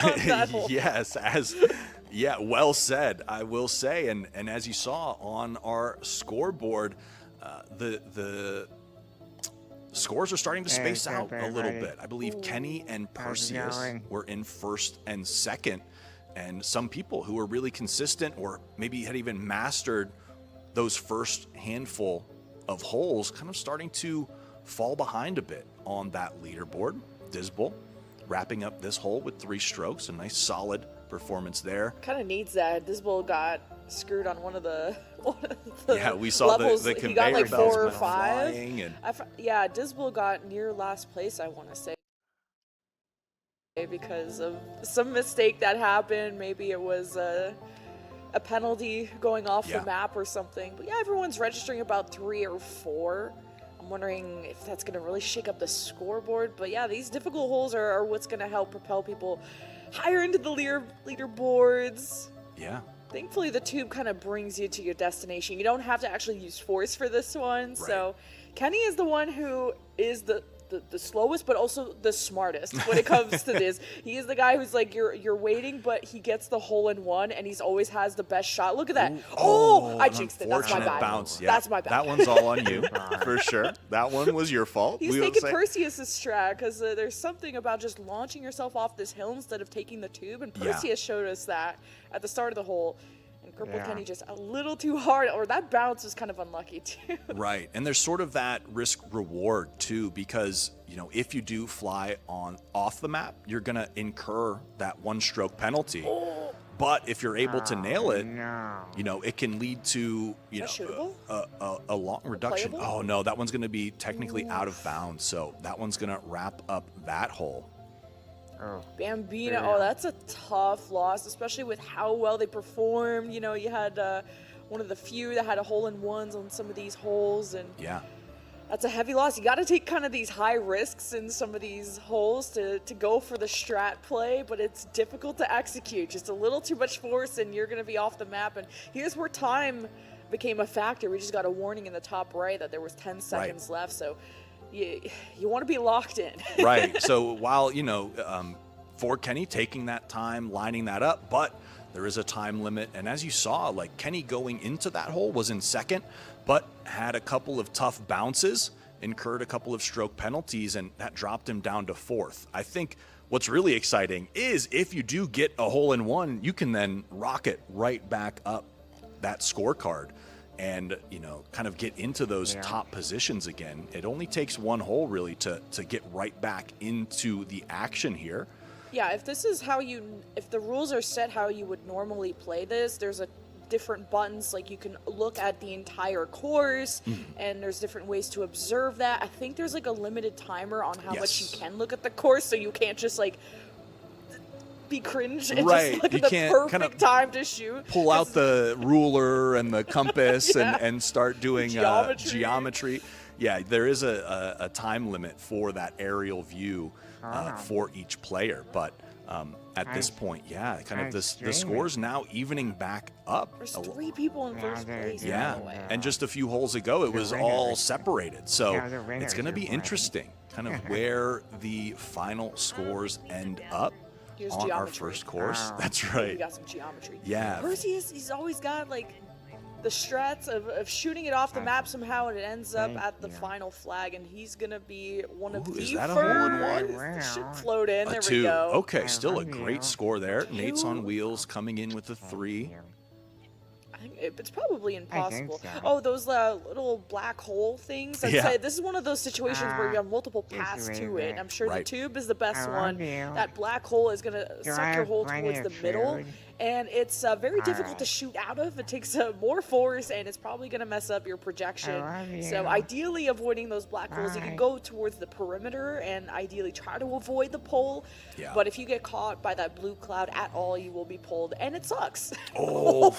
on that hole. Yes, well said, I will say. And as you saw on our scoreboard, the scores are starting to space out a little bit. I believe Kenny and Perseus were in first and second, and some people who were really consistent or maybe had even mastered those first handful of holes kind of starting to fall behind a bit on that leaderboard. Disbel wrapping up this hole with 3 strokes, a nice solid performance there. Kind of needs that. Disbel got screwed on one of the yeah, we saw levels. the conveyor he got like belts 4 or went 5. flying and Yeah, Disbel got near last place, I want to say, because of some mistake that happened. Maybe it was a penalty going off the map or something. But yeah, everyone's registering about 3 or 4. I'm wondering if that's going to really shake up the scoreboard. But yeah, these difficult holes are what's going to help propel people higher into the leaderboards. yeah. Thankfully, the tube kind of brings you to your destination. You don't have to actually use force for this one. Right. So Kenny is the one who is the slowest, but also the smartest when it comes to this. He is the guy who's like, you're waiting, but he gets the hole-in-one, and he's always has the best shot. Look at that. Oh, I jinxed it. That's my bad. Bounce. Yeah. That's my bad. That one's all on you, for sure. That one was your fault. He's taking Perseus' strat, because there's something about just launching yourself off this hill instead of taking the tube, and Perseus showed us that at the start of the hole. And Purple Kenny just a little too hard, or that bounce was kind of unlucky too. Right, and there's sort of that risk reward too, because if you do fly off the map, you're gonna incur that 1-stroke penalty. Oh. But if you're able to nail it, it can lead to a long reduction. Playable? Oh no, that one's gonna be technically out of bounds, so that one's gonna wrap up that hole. Bambino, that's a tough loss, especially with how well they performed. You had one of the few that had a hole-in-ones on some of these holes, and that's a heavy loss. You got to take kind of these high risks in some of these holes to go for the strat play, but it's difficult to execute. Just a little too much force, and you're going to be off the map. And here's where time became a factor. We just got a warning in the top right that there was 10 seconds left, so you want to be locked in. Right. So while, for Kenny taking that time, lining that up, but there is a time limit. And as you saw, like Kenny going into that hole was in second, but had a couple of tough bounces, incurred a couple of stroke penalties, and that dropped him down to 4th. I think what's really exciting is if you do get a hole-in-one, you can then rocket right back up that scorecard and kind of get into those top positions again. It only takes one hole really to get right back into the action here. Yeah, if this is if the rules are set how you would normally play this, there's different buttons, like you can look at the entire course, and there's different ways to observe that. I think there's like a limited timer on how much you can look at the course, so you can't just like be cringe and just look at the perfect time to shoot. Pull out the ruler and the compass and start doing geometry. Yeah, there is a time limit for that aerial view for each player. But at this point, kind of the score's now evening back up. There's 3 people in first place. Yeah, and just a few holes ago, it was all separated. So it's going to be interesting kind of where the final scores end up. Here's on geometry. Our first course. That's right. We got some geometry. Yeah. Perseus, he's always got like the strats of shooting it off the map somehow, and it ends up at the final flag, and he's gonna be one of the is that first. A hole-in-one? It should float in. There 2. we go. Okay, still a great score there. Nate's on wheels coming in with a 3. I think it's probably impossible. so. Oh, those little black hole things. I'd say this is one of those situations where you have multiple paths to it. I'm sure the tube is the best one. That black hole is going to suck your hole towards the middle. And it's very difficult to shoot out of. It takes more force, and it's probably going to mess up your projection. So ideally avoiding those black holes, you can go towards the perimeter and ideally try to avoid the pole. Yeah. But if you get caught by that blue cloud at all, you will be pulled, and it sucks. Oh,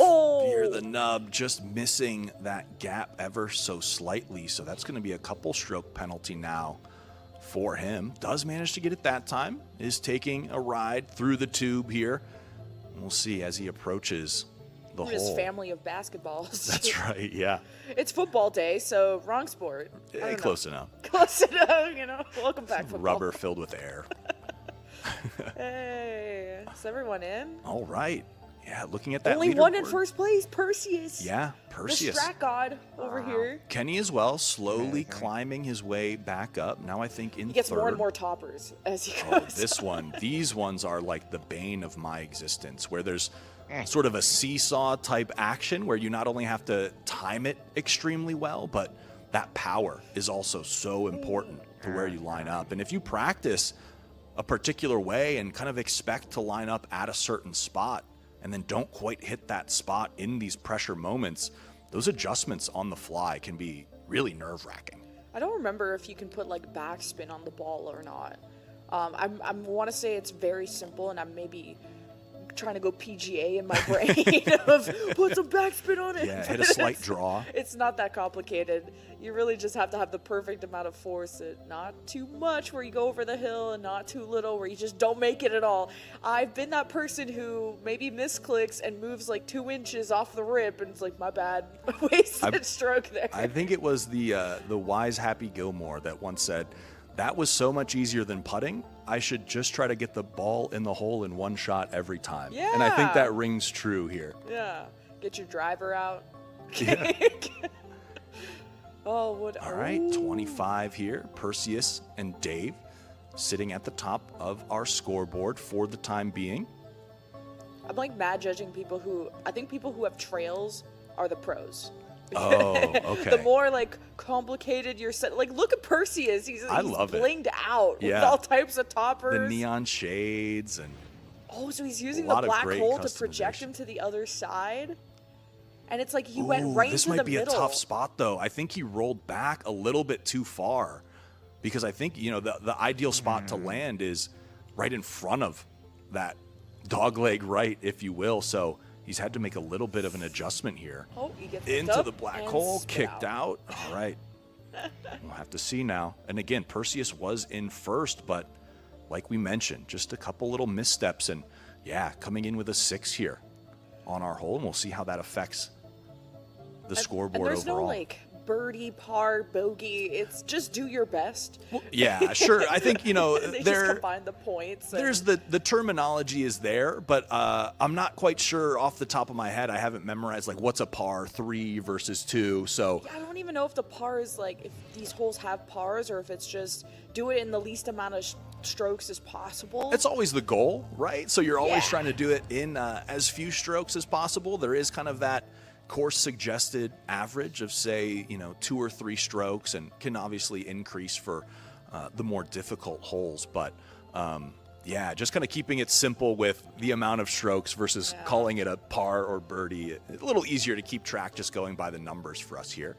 fear the nub, just missing that gap ever so slightly. So that's going to be a couple stroke penalty now for him. Does manage to get it that time, is taking a ride through the tube here. We'll see as he approaches the hole. His family of basketballs. That's right, yeah. It's football day, so wrong sport. Close enough. Close enough, Welcome back, football. Rubber filled with air. Hey, is everyone in? All right. Yeah, looking at that Only one in leaderboard. first place, Perseus. Yeah, The Perseus. strat god over here. Kenny as well, slowly climbing his way back up. Now I think in He gets third. more and more toppers as he Oh, goes. these ones are like the bane of my existence, where there's sort of a seesaw type action where you not only have to time it extremely well, but that power is also so important to where you line up. And if you practice a particular way and kind of expect to line up at a certain spot and then don't quite hit that spot in these pressure moments, those adjustments on the fly can be really nerve-wracking. I don't remember if you can put like backspin on the ball or not. I want to say it's very simple, and I'm maybe trying to go PGA in my brain of put some backspin on it. Yeah, hit a slight draw. It's not that complicated. You really just have to have the perfect amount of force. Not too much where you go over the hill, and not too little where you just don't make it at all. I've been that person who maybe misclicks and moves like 2 inches off the rip, and it's like, my bad, wasted stroke there. I think it was the wise Happy Gilmore that once said, that was so much easier than putting. I should just try to get the ball in the hole in one shot every time. Yeah. And I think that rings true here. Yeah. Get your driver out. Yeah. Oh, what? All right, 25 here. Perseus and Dave sitting at the top of our scoreboard for the time being. I'm like mad judging people who, I think people who have trails are the pros. Oh, okay. The more like complicated your set, like look at Perseus. He's love it. blinged out with Yeah. all types of toppers. The neon shades and Oh, so he's using A the lot of black great hole to project customization. him to the other side. And it's like he went right this into might the be middle. a tough spot though. I think he rolled back a little bit too far, because I think, you know, the ideal spot to land is right in front of that dogleg right, if you will. So he's had to make a little bit of an adjustment here. Oh, he gets Into up the black and hole, spit kicked out. All right. We'll have to see now. And again, Perseus was in first, but like we mentioned, just a couple little missteps. And yeah, coming in with a 6 here on our hole. And we'll see how that affects the scoreboard and there's overall. no like birdie, par, bogey. It's just do your best. Yeah, sure. I think, you know, They just combine the points. And there's the terminology is there, but I'm not quite sure off the top of my head. I haven't memorized like what's a par 3 versus 2. So I don't even know if the par is like if these holes have pars or if it's just do it in the least amount of strokes as possible. it's always the goal, right? So you're always Yeah. trying to do it in as few strokes as possible. There is kind of that course suggested average of, say, you know, 2 or 3 strokes, and can obviously increase for the more difficult holes. But yeah, just kind of keeping it simple with the amount of strokes versus calling it a par or birdie. A little easier to keep track just going by the numbers for us here.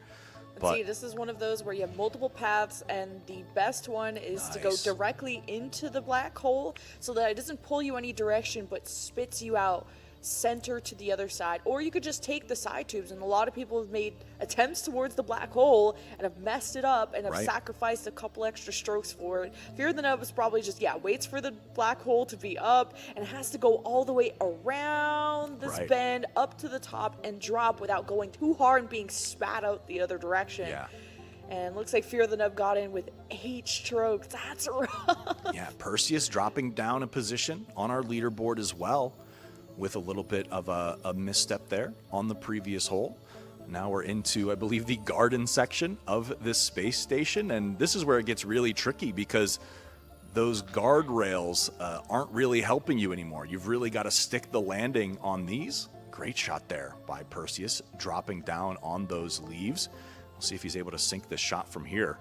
But See, this is one of those where you have multiple paths, and the best one is to go Nice. directly into the black hole so that it doesn't pull you any direction but spits you out center to the other side. Or you could just take the side tubes, and a lot of people have made attempts towards the black hole and have messed it up and have Right. sacrificed a couple extra strokes for it. Fear the Nub is probably just, waits for the black hole to be up and has to go all the way around this Right. bend up to the top and drop without going too hard and being spat out the other direction. yeah. And looks like Fear the Nub got in with 8 strokes. That's rough. Yeah, Perseus dropping down a position on our leaderboard as well, with a little bit of a misstep there on the previous hole. Now we're into, I believe, the garden section of this space station, and this is where it gets really tricky because those guardrails aren't really helping you anymore. You've really got to stick the landing on these. Great shot there by Perseus, dropping down on those leaves. We'll see if he's able to sink this shot from here.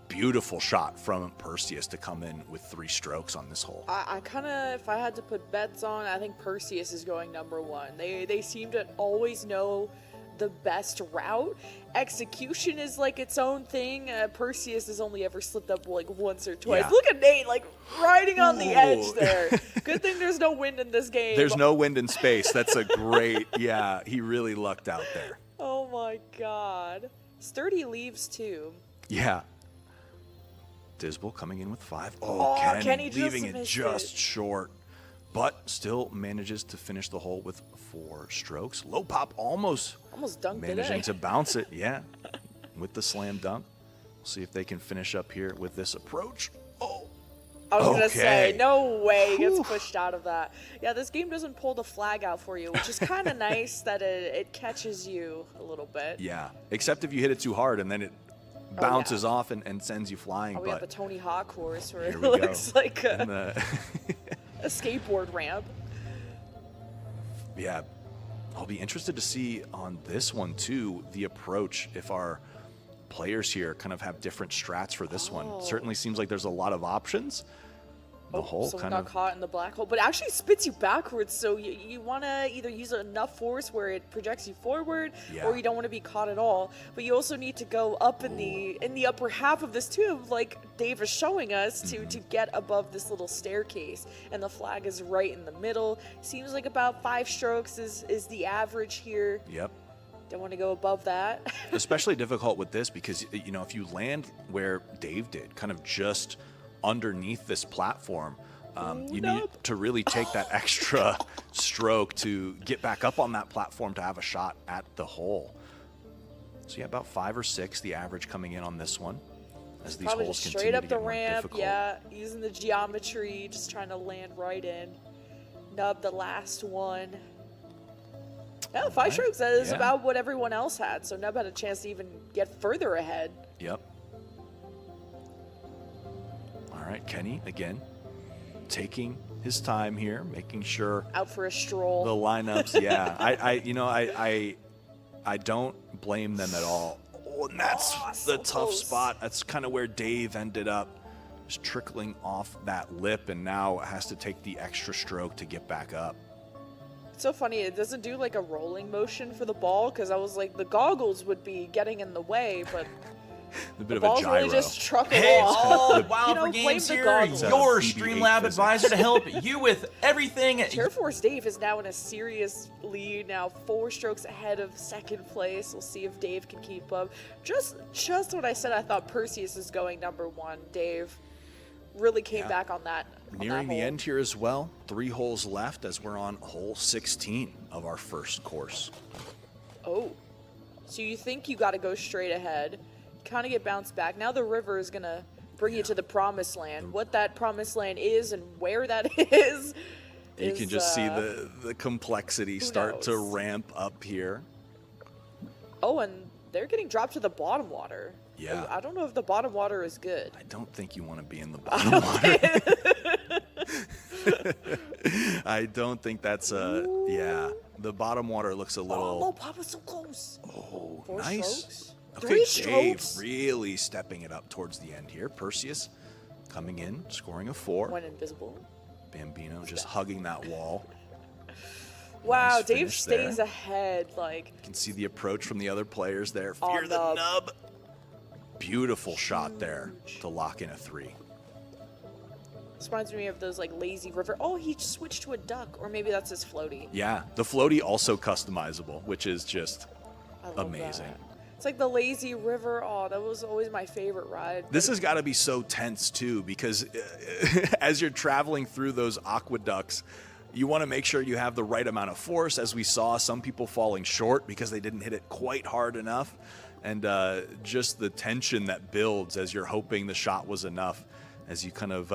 Beautiful shot from Perseus to come in with 3 strokes on this hole. I kind of, if I had to put bets on, I think Perseus is going number 1. They seem to always know the best route. Execution is like its own thing. Perseus has only ever slipped up like once or twice. Yeah. Look at Nate, like riding on the Ooh. edge there. Good thing there's no wind in this game. There's no wind in space. That's a great, yeah, he really lucked out there. Oh my god. Sturdy leaves too. Yeah. Disbel coming in with 5. Oh, Kenny just leaving it missed just it. short, but still manages to finish the hole with 4 strokes. Low pop almost Almost dunked managing it to bounce it, yeah, with the slam dunk. We'll see if they can finish up here with this approach. Oh, I was gonna say, Okay. no way he gets pushed out of that. Yeah, this game doesn't pull the flag out for you, which is kind of nice that it catches you a little bit. Yeah, except if you hit it too hard and then it bounces off and sends you flying. We have the Tony Hawk course where Here it we looks go. like a skateboard ramp. Yeah, I'll be interested to see on this one too, the approach, if our players here kind of have different strats for this one. Certainly seems like there's a lot of options. The hole Someone kind got caught in the black hole, but it actually spits you backwards, so you want to either use enough force where it projects you forward, or you don't want to be caught at all. But you also need to go up in the upper half of this tube, like Dave is showing us, to get above this little staircase. And the flag is right in the middle. Seems like about 5 strokes is the average here. Yep. Don't want to go above that. Especially difficult with this because, you know, if you land where Dave did, kind of just underneath this platform, you need to really take that extra stroke to get back up on that platform to have a shot at the hole. So yeah, about 5 or 6, the average coming in on this one, as these Probably holes just continue straight up to the get more ramp, difficult. yeah, using the geometry, just trying to land right in. Nub the last one. Yeah, 5 strokes, that is about what everyone else had, so Nub had a chance to even get further ahead. Yep. All right, Kenny, again, taking his time here, making sure out for a stroll. The lineups, yeah. I don't blame them at all. Oh, and that's the tough spot. That's kind of where Dave ended up, just trickling off that lip, and now has to take the extra stroke to get back up. It's so funny, it doesn't do like a rolling motion for the ball, because I was like, the goggles would be getting in the way, but A bit the of a gyro. Really just truck Hey, along. all Wild You know, for blame Games the here, goggles. your BB-8 Streamlab physics. advisor to help you with everything. Air Force Dave is now in a serious lead, now 4 strokes ahead of second place. We'll see if Dave can keep up. Just what I said, I thought Perseus is going number 1. Dave really came back on that. Nearing the end here as well. 3 holes left as we're on hole 16 of our first course. Oh, so you think you got to go straight ahead, kind of get bounced back. Now the river is going to bring you to the promised land. What that promised land is and where that is. You can just see the complexity start to ramp up here. Oh, and they're getting dropped to the bottom water. Yeah. I don't know if the bottom water is good. I don't think you want to be in the bottom water. I don't think that's yeah. The bottom water looks a little. Oh, Papa's so close. Oh, 4 nice. strokes? Okay, 3 Dave strokes? really stepping it up towards the end here. Perseus coming in, scoring a 4. Went invisible. Bambino just hugging that wall. Wow, Nice Dave finish stays there. ahead. Like, You can see the approach from the other players there. On Fear the nub. nub. Beautiful shot there to lock in a 3. this reminds me of those like lazy river. Oh, he switched to a duck, or maybe that's his floaty. Yeah, the floaty also customizable, which is just I love amazing. that. It's like the lazy river. Oh, that was always my favorite ride. This has got to be so tense too, because as you're traveling through those aqueducts, you want to make sure you have the right amount of force. As we saw, some people falling short because they didn't hit it quite hard enough. And just the tension that builds as you're hoping the shot was enough as you kind of,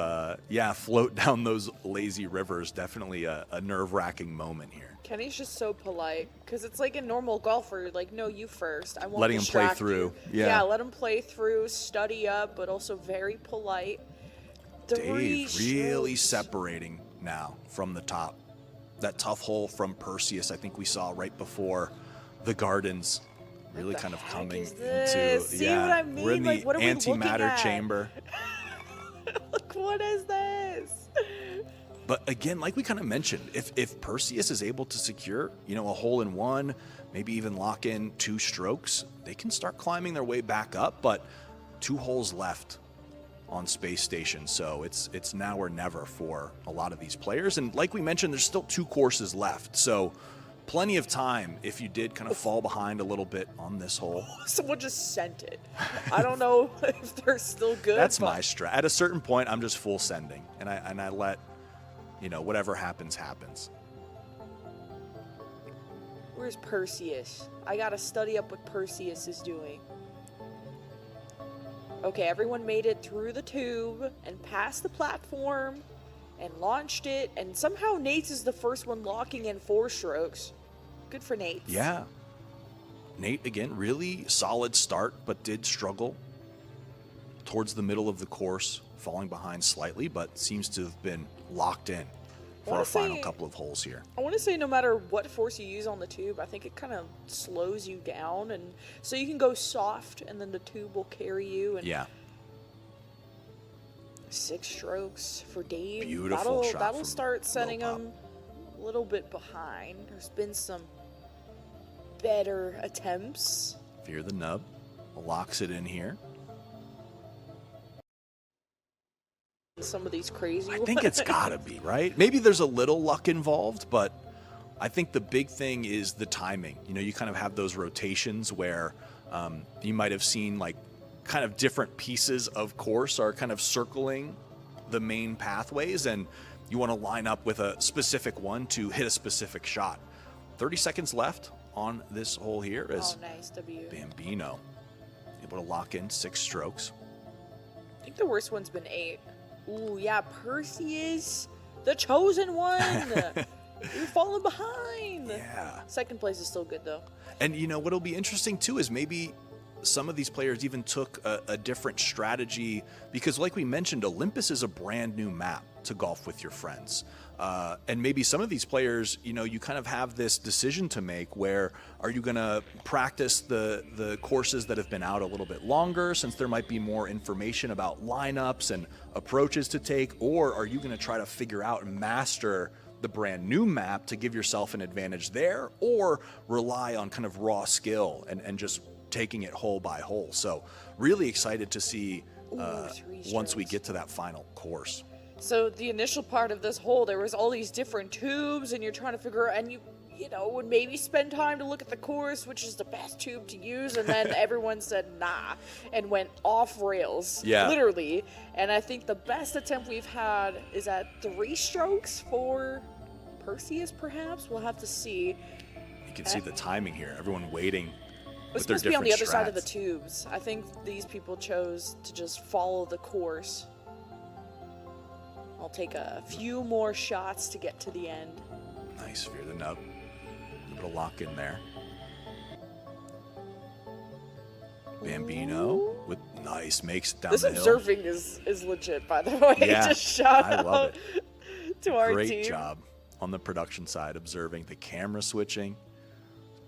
float down those lazy rivers. Definitely a nerve-wracking moment here. Kenny's just so polite, because it's like a normal golfer, like, no, you first. I won't Letting him play distract through. you. Yeah. Let him play through, study up, but also very polite. 3 Dave really strokes. separating now from the top. That tough hole from Perseus, I think we saw right before the Gardens, really the kind of heck coming is into. this? See what I We're in mean? Like, the what are we looking antimatter at? chamber. Like, what is this? But again, like we kind of mentioned, if Perseus is able to secure, a hole in 1, maybe even lock in 2 strokes, they can start climbing their way back up. But 2 holes left on Space Station, so it's now or never for a lot of these players. And like we mentioned, there's still 2 courses left, so plenty of time if you did kind of fall behind a little bit on this hole. Someone just sent it. I don't know if they're still good. That's but my strat. At a certain point, I'm just full sending, and I let whatever happens. Where's Perseus? I gotta study up what Perseus is doing. Okay, everyone made it through the tube and past the platform and launched it, and somehow Nate's is the first one locking in 4 strokes. Good for Nate. Yeah. Nate, again, really solid start, but did struggle towards the middle of the course, falling behind slightly, but seems to have been locked in for our final couple of holes here. I want to say no matter what force you use on the tube, I think it kind of slows you down, and so you can go soft, and then the tube will carry you. And Yeah. 6 strokes for Dave. Beautiful shot. That'll start setting him a little bit behind. There's been some better attempts. Fear the nub. Locks it in here. Some of these crazy ones. I think it's gotta be, right? Maybe there's a little luck involved, but I think the big thing is the timing. You know, you kind of have those rotations where you might have seen like kind of different pieces of course are kind of circling the main pathways, and you want to line up with a specific one to hit a specific shot. 30 seconds left on this hole here as nice W. Bambino able to lock in 6 strokes. I think the worst one's been 8. Ooh, yeah, Perseus, the chosen one. You're falling behind. Yeah. Second place is still good, though. And, you know, what'll be interesting, too, is maybe some of these players even took a different strategy because, like we mentioned, Olympus is a brand new map to golf with your friends. And maybe some of these players, you know, you kind of have this decision to make where are you going to practice the courses that have been out a little bit longer since there might be more information about lineups and approaches to take, or are you going to try to figure out and master the brand new map to give yourself an advantage there, or rely on kind of raw skill and just taking it hole by hole. So really excited to see once we get to that final course. So the initial part of this hole, there was all these different tubes, and you're trying to figure out, and you know, would maybe spend time to look at the course, which is the best tube to use, and then everyone said nah, and went off rails, literally. And I think the best attempt we've had is at 3 strokes for Perseus, perhaps? We'll have to see. You can see the timing here, everyone waiting. It's supposed to be on the other side of the tubes. I think these people chose to just follow the course. I'll take a few more shots to get to the end. Nice, Fear the nub. Able to lock in there. Bambino with nice makes it down the hill. This observing is legit, by the way. Yeah, just shout I love it to our team. Great job on the production side, observing the camera switching.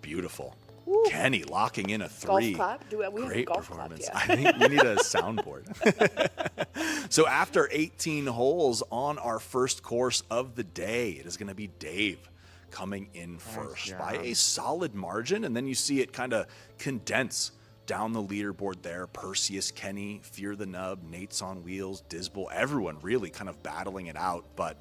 Beautiful. Woo. Kenny locking in a 3. Golf clap? We have Great a golf performance. Clap, I think we need a soundboard. So after 18 holes on our first course of the day, it is going to be Dave coming in first by a solid margin. And then you see it kind of condense down the leaderboard there. Perseus, Kenny, Fear the Nub, Nate's on Wheels, Disbel, everyone really kind of battling it out. But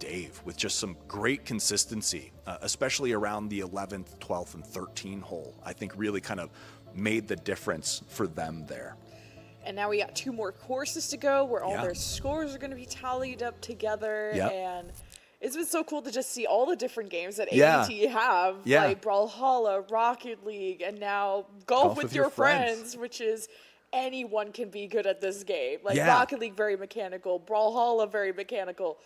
Dave with just some great consistency, especially around the 11th, 12th, and 13th hole, I think really kind of made the difference for them there. And now we got 2 more courses to go where all their scores are going to be tallied up together. And it's been so cool to just see all the different games that AET have, like Brawlhalla, Rocket League, and now Golf with Your Friends, which is anyone can be good at this game. Like Rocket League, very mechanical. Brawlhalla, very mechanical.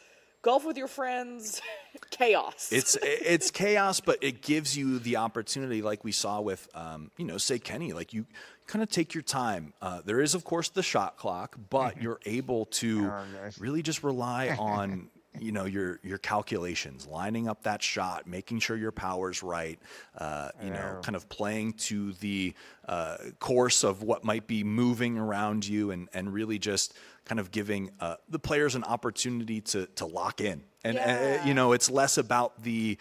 Golf with your friends, chaos. It's chaos, but it gives you the opportunity, like we saw with, you know, say Kenny, like you kind of take your time. There is, of course, the shot clock, but you're able to really just rely on, you know, your calculations, lining up that shot, making sure your power's right, you know, kind of playing to the course of what might be moving around you, and really just kind of giving the players an opportunity to lock in. And, you know, it's less about the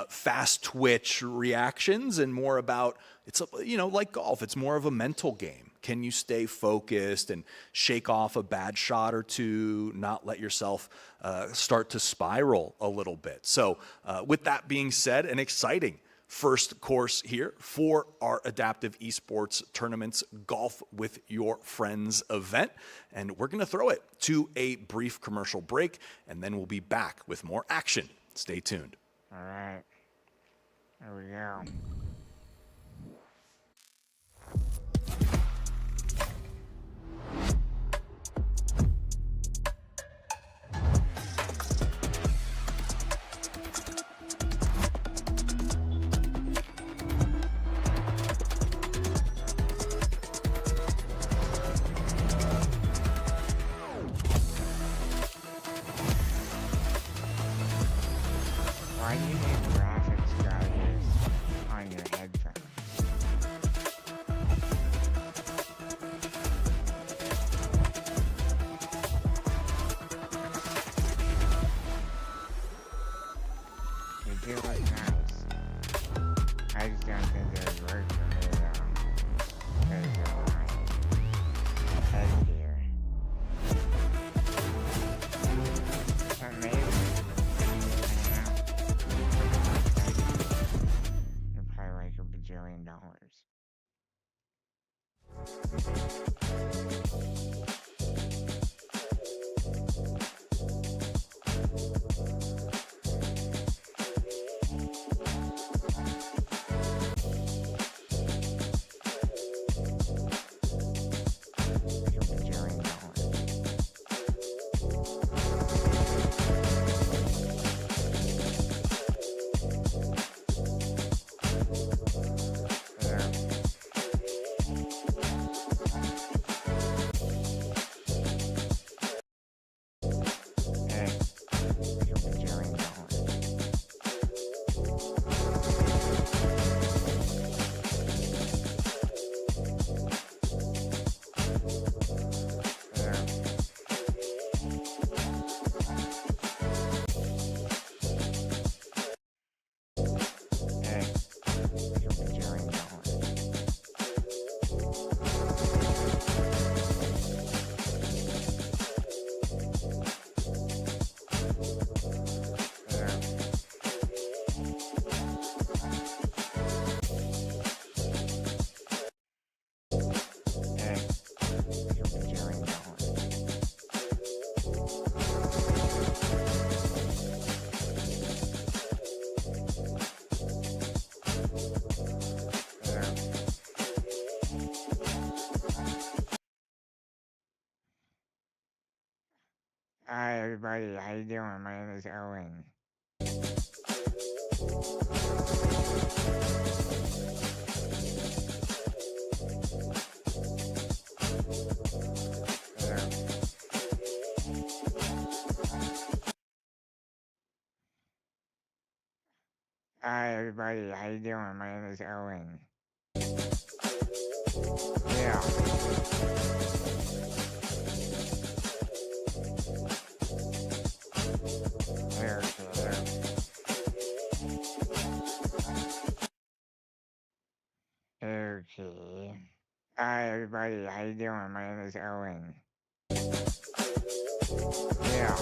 fast twitch reactions and more about, it's, you know, like golf, it's more of a mental game. Can you stay focused and shake off a bad shot or two, not let yourself start to spiral a little bit? So with that being said, an exciting first course here for our Adaptive Esports Tournaments Golf with Your Friends event. And we're going to throw it to a brief commercial break, and then we'll be back with more action. Stay tuned. All right. There we go. why do you need graphics drivers on your headphones? They do look nice. I just don't think they would work for me though. Because of my headgear. But maybe. I don't know. They're probably like $1 bajillion. Hi everybody, how you doing? My name is Owen. Hi everybody, how you doing? My name is Owen. Yeah. Okay. Hi everybody, how you doing? My name is Owen. Yeah.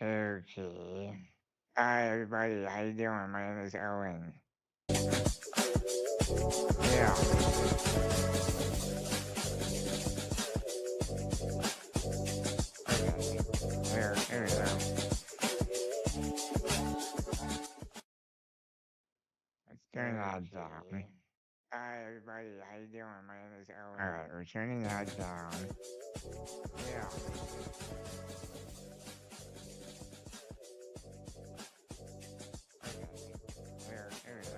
Okay. Hi everybody, how you doing? My name is Owen. Yeah. Here we go. Let's turn that down. Hi everybody, how you doing? My name is Owen. Alright, we're turning that down. Yeah. Here we go.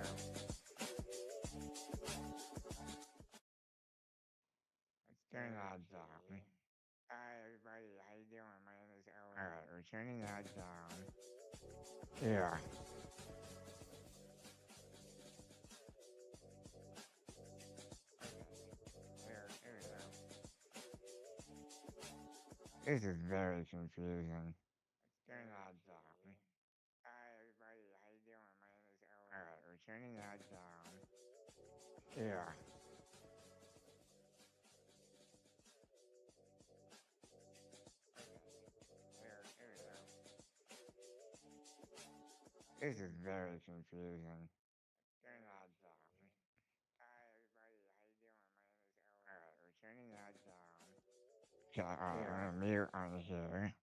Let's turn that down. Hi everybody, how you doing? My name is Owen. Alright, we're turning that down. Yeah. Here we go. This is very confusing. Let's turn that down. Hi everybody, how you doing? My name is Owen. Alright, we're turning that down. Yeah. Here we go. This is very confusing. Turn that down. Hi everybody, how you doing? My name is Owen. Alright, we're turning that down. Okay, I'm gonna mute on here.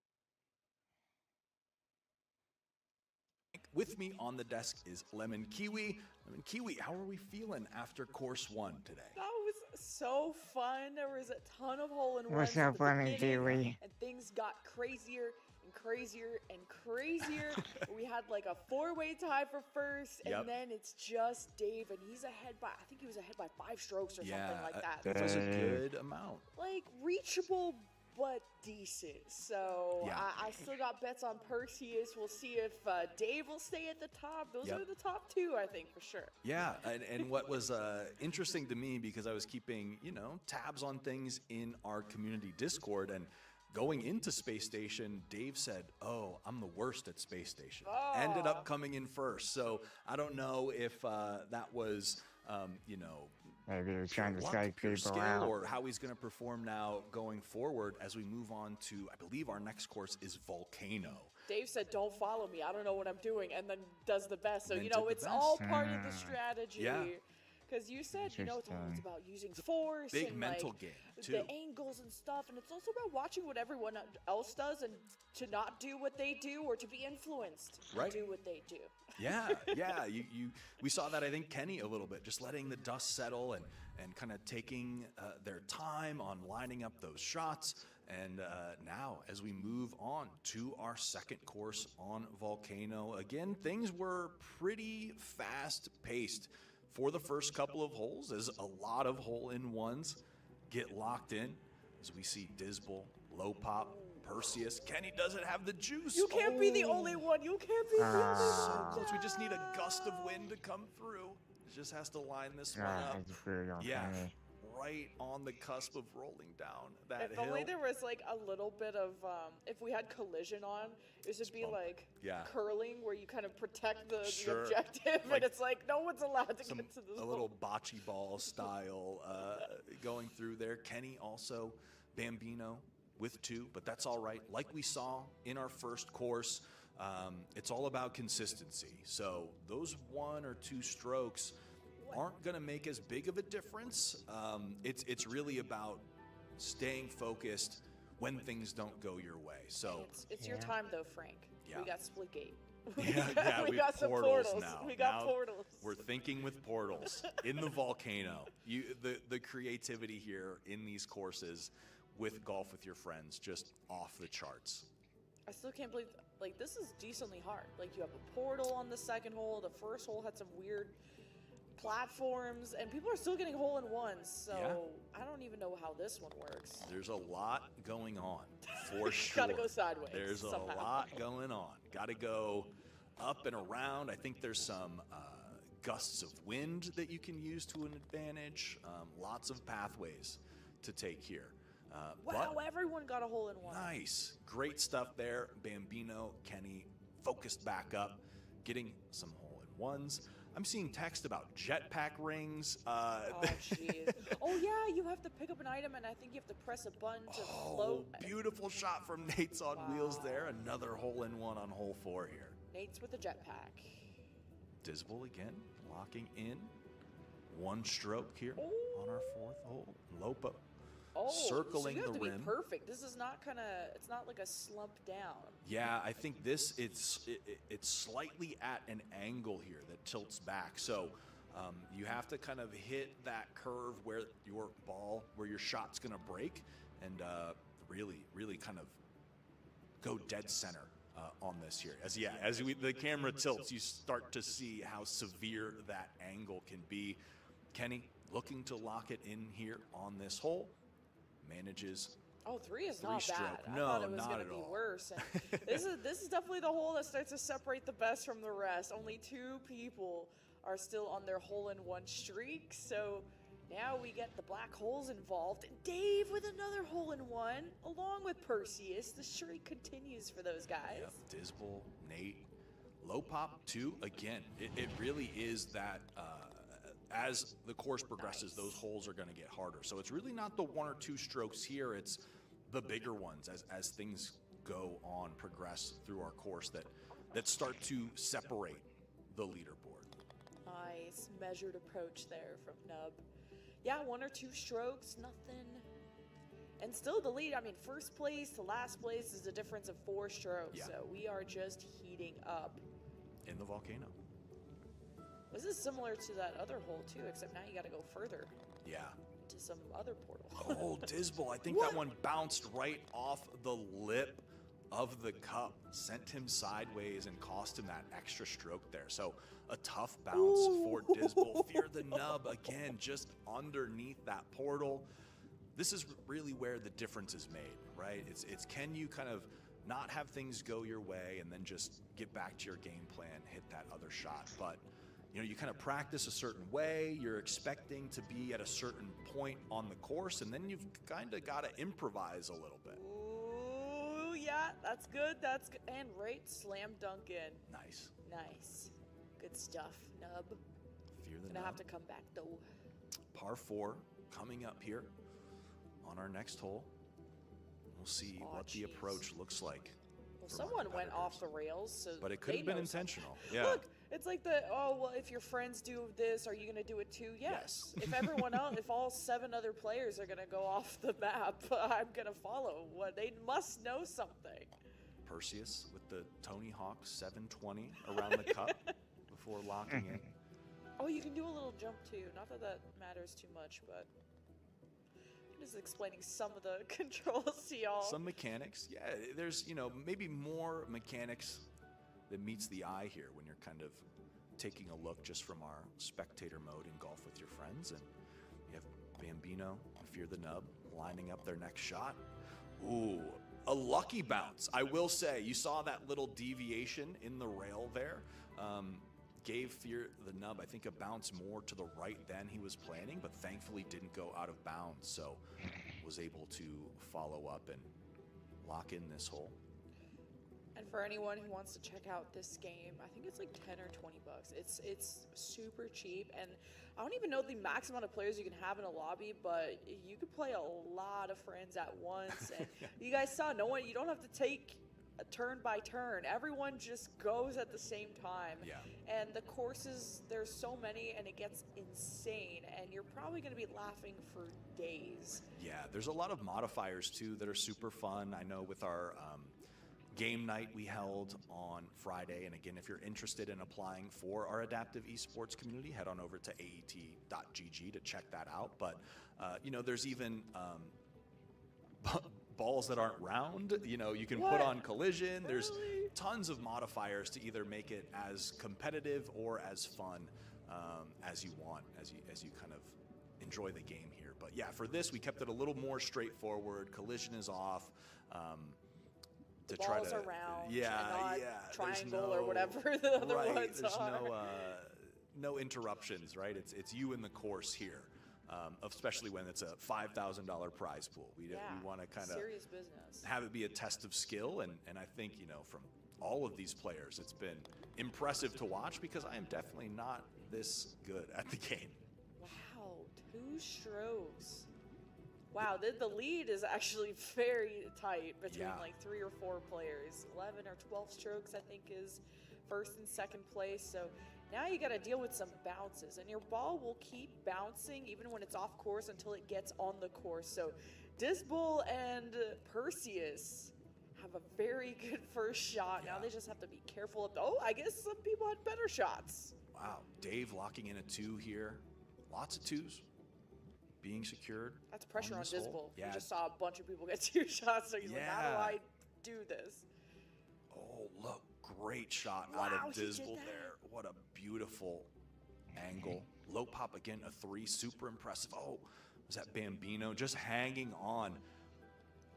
With me on the desk is Lemon Kiwi. Lemon Kiwi, how are we feeling after course 1 today? That was so fun. There was a ton of hole-in-ones What's at up, the Lemon beginning, Kiwi? and things got crazier and crazier and crazier. We had like a 4-way tie for first, and then it's just Dave, and he's ahead by, I think he was ahead by 5 strokes or something like that. That was a good amount. Like, reachable, but decent. So I still got bets on Perseus. We'll see if Dave will stay at the top. Those are the top 2, I think, for sure. Yeah, and what was interesting to me, because I was keeping, tabs on things in our community Discord, and going into Space Station, Dave said, "Oh, I'm the worst at Space Station." Ended up coming in first. So I don't know if that was, maybe he was trying to luck, strike pure people skill, out. or how he's going to perform now going forward as we move on to, I believe our next course is Volcano. Dave said, "Don't follow me. I don't know what I'm doing," and then does the best. So, And then did the it's best. all part of the strategy. Yeah. Because you said, it's Interesting. about using force big and mental like, game, the too. angles and stuff. And it's also about watching what everyone else does and to not do what they do, or to be influenced Right. to do what they do. Yeah. We saw that, I think, Kenny a little bit, just letting the dust settle and kind of taking their time on lining up those shots. And now, as we move on to our second course on Volcano, again, things were pretty fast-paced for the first couple of holes, as a lot of hole-in-ones get locked in, as we see Disbel, Low Pop, Perseus. Kenny doesn't have the juice. You can't be the only one. You can't be the only So one. close. We just need a gust of wind to come through. It just has to line this one Yeah, up. it's pretty on Yeah, Kenny. right on the cusp of rolling down that If hill. only there was like a little bit of, if we had collision on, it should be bump. like Yeah. curling, where you kind of protect the Sure. objective, Like and it's like no one's allowed to get to this a little bocce ball style going through there. Kenny also Bambino with 2, but that's all right. Like we saw in our first course, it's all about consistency. So those 1 or 2 strokes aren't going to make as big of a difference. It's really about staying focused when things don't go your way. So It's your time though, Frank. Yeah. We got Splitgate. we we got some portals. now. We got Now portals. We're thinking with portals in the volcano. The creativity here in these courses with golf with your friends, just off the charts. I still can't believe, like, this is decently hard. Like, you have a portal on the second hole. The first hole had some weird platforms, and people are still getting hole-in-ones. So I don't even know how this one works. There's a lot going on, for sure. Gotta go sideways There's somehow. a lot going on. Got to go up and around. I think there's some gusts of wind that you can use to an advantage. Lots of pathways to take here. Wow, But everyone got a hole-in-one. nice. Great stuff there. Bambino, Kenny, focused back up, getting some hole-in-ones. I'm seeing text about jetpack rings. Oh, jeez. Oh, yeah, you have to pick up an item, and I think you have to press a button to float. Beautiful shot from Nate's on wheels there. Another hole-in-one on hole 4 here. Nate's with a jetpack. Disbel again, locking in. 1 stroke here on our 4th hole. Lopa circling so you have the to rim. be perfect. This is not it's not like a slump down. Yeah, I think it's slightly at an angle here that tilts back. So you have to kind of hit that curve where your shot's going to break, and really kind of go dead center on this here. As the camera tilts, you start to see how severe that angle can be. Kenny looking to lock it in here on this hole. Manages. Oh, 3 is not Three-stroke. bad. I No, thought it was not going at to be all. worse. And this is definitely the hole that starts to separate the best from the rest. Only 2 people are still on their hole-in-one streak. So now we get the black holes involved. And Dave with another hole-in-one, along with Perseus. The streak continues for those guys. Yep, Disbel, Nate, Low Pop too. Again, it really is that as the course progresses, those holes are going to get harder. So it's really not the 1 or 2 strokes here. It's the bigger ones as things go on, progress through our course that start to separate the leaderboard. Nice measured approach there from Nub. Yeah, 1 or 2 strokes, nothing. And still the lead. I mean, first place to last place is a difference of 4 strokes. Yeah. So we are just heating up. In the volcano. This is similar to that other hole too, except now you got to go further Yeah. to some other portal. Oh, Disbel. I think that one bounced right off the lip of the cup sent him sideways and cost him that extra stroke there. So a tough bounce for Disbel. Fear the nub again, just underneath that portal. This is really where the difference is made, right? It's can you kind of not have things go your way and then just get back to your game plan, hit that other shot. But you know, you kind of practice a certain way, you're expecting to be at a certain point on the course, and then you've kind of got to improvise a little bit. Ooh, yeah, that's good, that's good. And right slam dunk in. Nice. Nice. Good stuff, Nub. Fear the Gonna nub. have to come back, though. Par 4 coming up here on our next hole. We'll see what the approach looks like. Well, someone went off the rails, so but it could have been intentional. Yeah. Look, it's like well, if your friends do this, are you going to do it too? Yes. If everyone else, if all 7 other players are going to go off the map, I'm going to follow. What they must know something. Perseus with the Tony Hawk 720 around the cup before locking in. Oh, you can do a little jump too. Not that that matters too much, but I'm just explaining some of the controls to y'all. Some mechanics. Yeah, there's, you know, maybe more mechanics that meets the eye here when you're kind of taking a look just from our spectator mode in Golf with Your Friends. And you have Bambino, Fear the Nub, lining up their next shot. Ooh, a lucky bounce. I will say, you saw that little deviation in the rail there. Gave Fear the Nub, I think, a bounce more to the right than he was planning, but thankfully didn't go out of bounds, so was able to follow up and lock in this hole. And for anyone who wants to check out this game, I think it's like 10 or 20 bucks. It's super cheap, and I don't even know the max amount of players you can have in a lobby, but you could play a lot of friends at once. And you guys saw, you don't have to take a turn by turn. Everyone just goes at the same time. Yeah. And the courses, there's so many, and it gets insane, and you're probably going to be laughing for days. Yeah, there's a lot of modifiers too that are super fun. I know with our game night we held on Friday, and again, if you're interested in applying for our adaptive esports community, head on over to aet.gg to check that out. But you know, there's even balls that aren't round, you know, you can put on collision. There's tons of modifiers to either make it as competitive or as fun as you want, as you kind of enjoy the game here. But yeah, for this we kept it a little more straightforward. Collision is off. The balls are round, and not triangle or whatever the other ones there's are. no interruptions, right? It's you in the course here, especially when it's a $5,000 prize pool. We want to kind of serious business. Have it be a test of skill, and I think, you know, from all of these players, it's been impressive to watch because I am definitely not this good at the game. Wow, 2 strokes. Wow, the lead is actually very tight between like 3 or 4 players. 11 or 12 strokes, I think, is first and second place. So now you got to deal with some bounces, and your ball will keep bouncing even when it's off course until it gets on the course. So Disbel and Perseus have a very good first shot. Now they just have to be careful. I guess some people had better shots. Wow, Dave locking in a 2 here. Lots of 2s. Being secured. That's pressure on Disbel. Yeah. We just saw a bunch of people get 2 shots, so he's like, how do I do this? Oh, look, great shot out of Disbel there. What a beautiful angle. Low pop again, a 3, super impressive. Oh, was that Bambino just hanging on?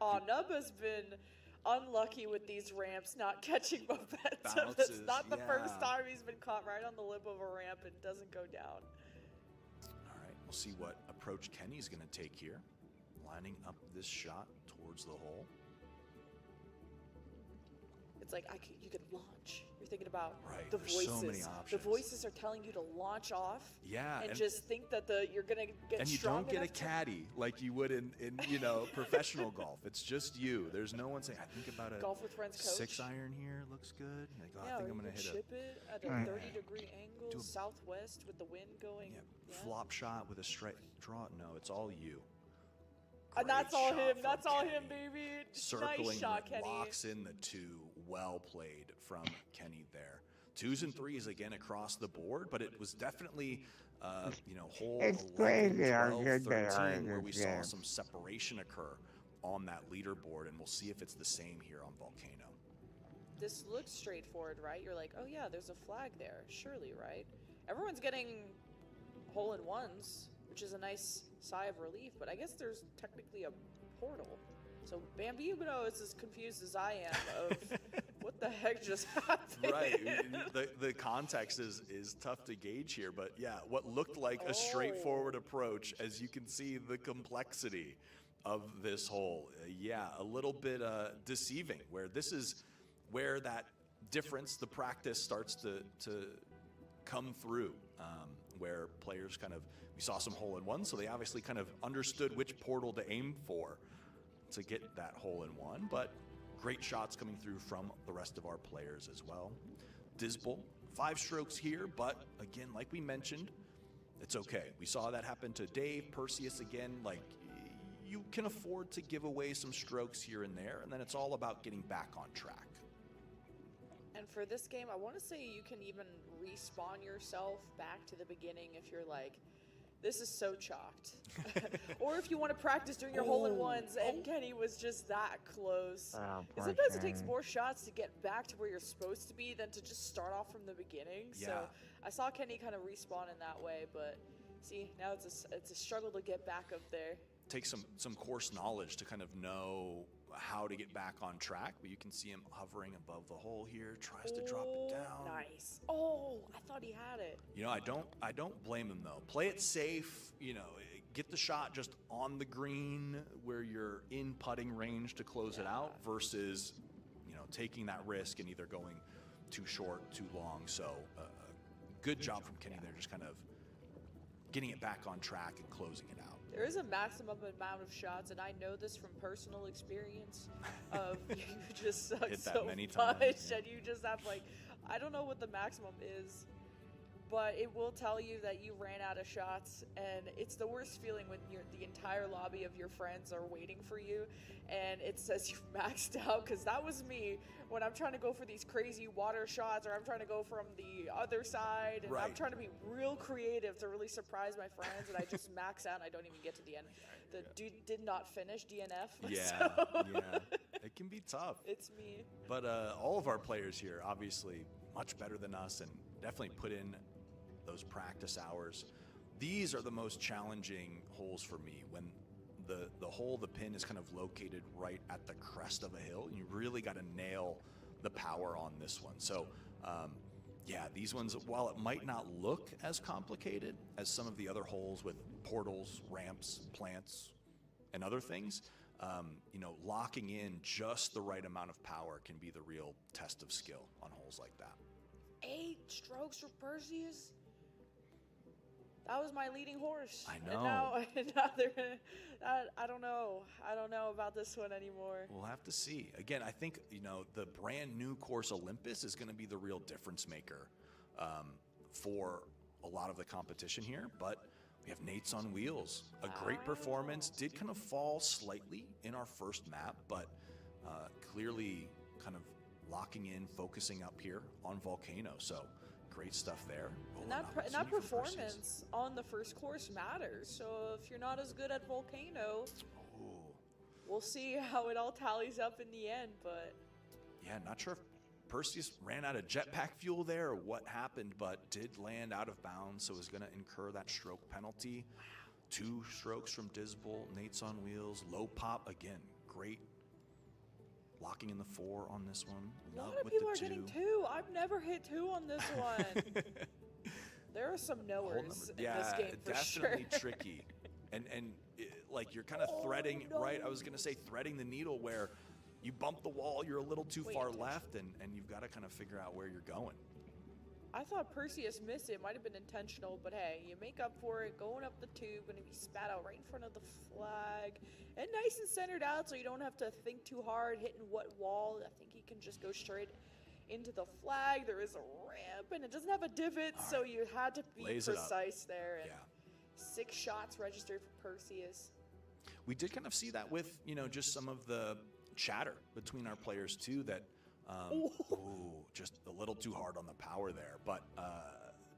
Oh, Nub has been unlucky with these ramps, not catching momentum. Bounces, That's not the first time he's been caught right on the lip of a ramp and doesn't go down. We'll see what approach Kenny's going to take here, lining up this shot towards the hole. It's like you could launch. You're thinking about right. The There's voices. So many options. The voices are telling you to launch off. Yeah, and just think that you're gonna get. And you don't get a caddy like you would in you know, professional golf. It's just you. There's no one saying, I think about a Golf with Friends coach. 6-iron here looks good. Like, I think I'm gonna hit chip it at a 30-degree angle, southwest with the wind going. Yeah, flop shot with a straight draw. No, it's all you. And that's all him. That's all him, baby. Circling, nice shot, Kenny. Locks in the 2. Well played from Kenny there. 2s and 3s again across the board, but it was definitely, you know, hole 11, 12, 13, where we saw some separation occur on that leaderboard, and we'll see if it's the same here on Volcano. This looks straightforward, right? You're like, oh yeah, there's a flag there, surely, right? Everyone's getting hole-in-ones, which is a nice sigh of relief, but I guess there's technically a portal. So Bambino is as confused as I am of what the heck just happened. Right. The context is tough to gauge here, but yeah, what looked like a straightforward approach, as you can see the complexity of this hole. Yeah, a little bit deceiving, where this is where that difference, the practice starts to come through, where players we saw some hole-in-ones, so they obviously kind of understood which portal to aim for to get that hole-in-one, but great shots coming through from the rest of our players as well. Disbel, 5 strokes here, but again, like we mentioned, it's okay. We saw that happen to Dave, Perseus again, like you can afford to give away some strokes here and there, and then it's all about getting back on track. And for this game, I want to say you can even respawn yourself back to the beginning if you're like, this is so chalked. Or if you want to practice doing your hole-in-ones, and Kenny was just that close. Oh, Because sometimes it takes more shots to get back to where you're supposed to be than to just start off from the beginning. Yeah. So I saw Kenny kind of respawn in that way, but see, now it's a struggle to get back up there. Take some course knowledge to kind of know how to get back on track, but you can see him hovering above the hole here, tries to drop it down. Nice. Oh, I thought he had it. You know, I don't blame him though. Play it safe, you know, get the shot just on the green where you're in putting range to close it out versus, you know, taking that risk and either going too short, too long. So good job from Kenny there, just kind of getting it back on track and closing it out. There is a maximum amount of shots, and I know this from personal experience of you just suck Hit that so many much, times. and you just have like, I don't know what the maximum is, but it will tell you that you ran out of shots, and it's the worst feeling when the entire lobby of your friends are waiting for you, and it says you've maxed out, because that was me when I'm trying to go for these crazy water shots, or I'm trying to go from the other side, and I'm Right. trying to be real creative to really surprise my friends, and I just max out and I don't even get to the end. The dude did not finish DNF. Yeah, so yeah. It can be tough. it's me. But all of our players here, obviously, much better than us and definitely put in those practice hours. These are the most challenging holes for me, when the hole, the pin is kind of located right at the crest of a hill, and you really got to nail the power on this one. So, yeah, these ones, while it might not look as complicated as some of the other holes with portals, ramps, plants, and other things, you know, locking in just the right amount of power can be the real test of skill on holes like that. 8 strokes for Perseus. That was my leading horse. I know. And now they're gonna, I don't know. I don't know about this one anymore. We'll have to see. Again, I think, you know, the brand new course Olympus is going to be the real difference maker for a lot of the competition here. But we have Nate's on Wheels. A great performance. Did kind of fall slightly in our first map, but clearly kind of locking in, focusing up here on Volcano. So great stuff there. Oh, And that an opportunity for Perseus. performance on the first course matters. So if you're not as good at Volcano, Ooh. we'll see how it all tallies up in the end. But Yeah, not sure if Perseus ran out of jetpack fuel there or what happened, but did land out of bounds, so is going to incur that stroke penalty. 2 strokes from Disbel, Nate's on Wheels, low pop again. Great locking in the 4 on this one. a lot of people are getting 2. I've never hit 2 on this one. There are some knowers in this game for definitely sure. tricky. And like you're kind of threading, right? I was going to say threading the needle where you bump the wall, you're a little too Wait, far attention. left, and you've got to kind of figure out where you're going. I thought Perseus missed it. It might have been intentional, but hey, you make up for it going up the tube, and if you spat out right in front of the flag, and nice and centered out so you don't have to think too hard hitting what wall. I think you can just go straight into the flag. There is a ramp, and it doesn't have a divot, so you had to be Lays it up. precise there. And Yeah. 6 shots registered for Perseus. We did kind of see that with, you know, just some of the chatter between our players too, that just a little too hard on the power there, but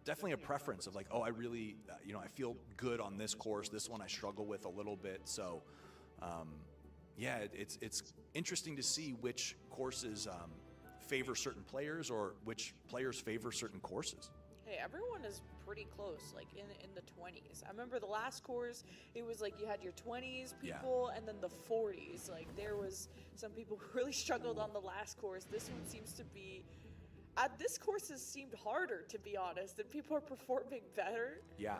definitely a preference of like, oh, I really, you know, I feel good on this course. This one I struggle with a little bit. So Yeah, it's interesting to see which courses favor certain players or which players favor certain courses. Hey, everyone is pretty close, like in the 20s. I remember the last course, it was like you had your 20s people and then the 40s. Like there was some people who really struggled on the last course. This one seems to be, this course has seemed harder, to be honest, and people are performing better. Yeah.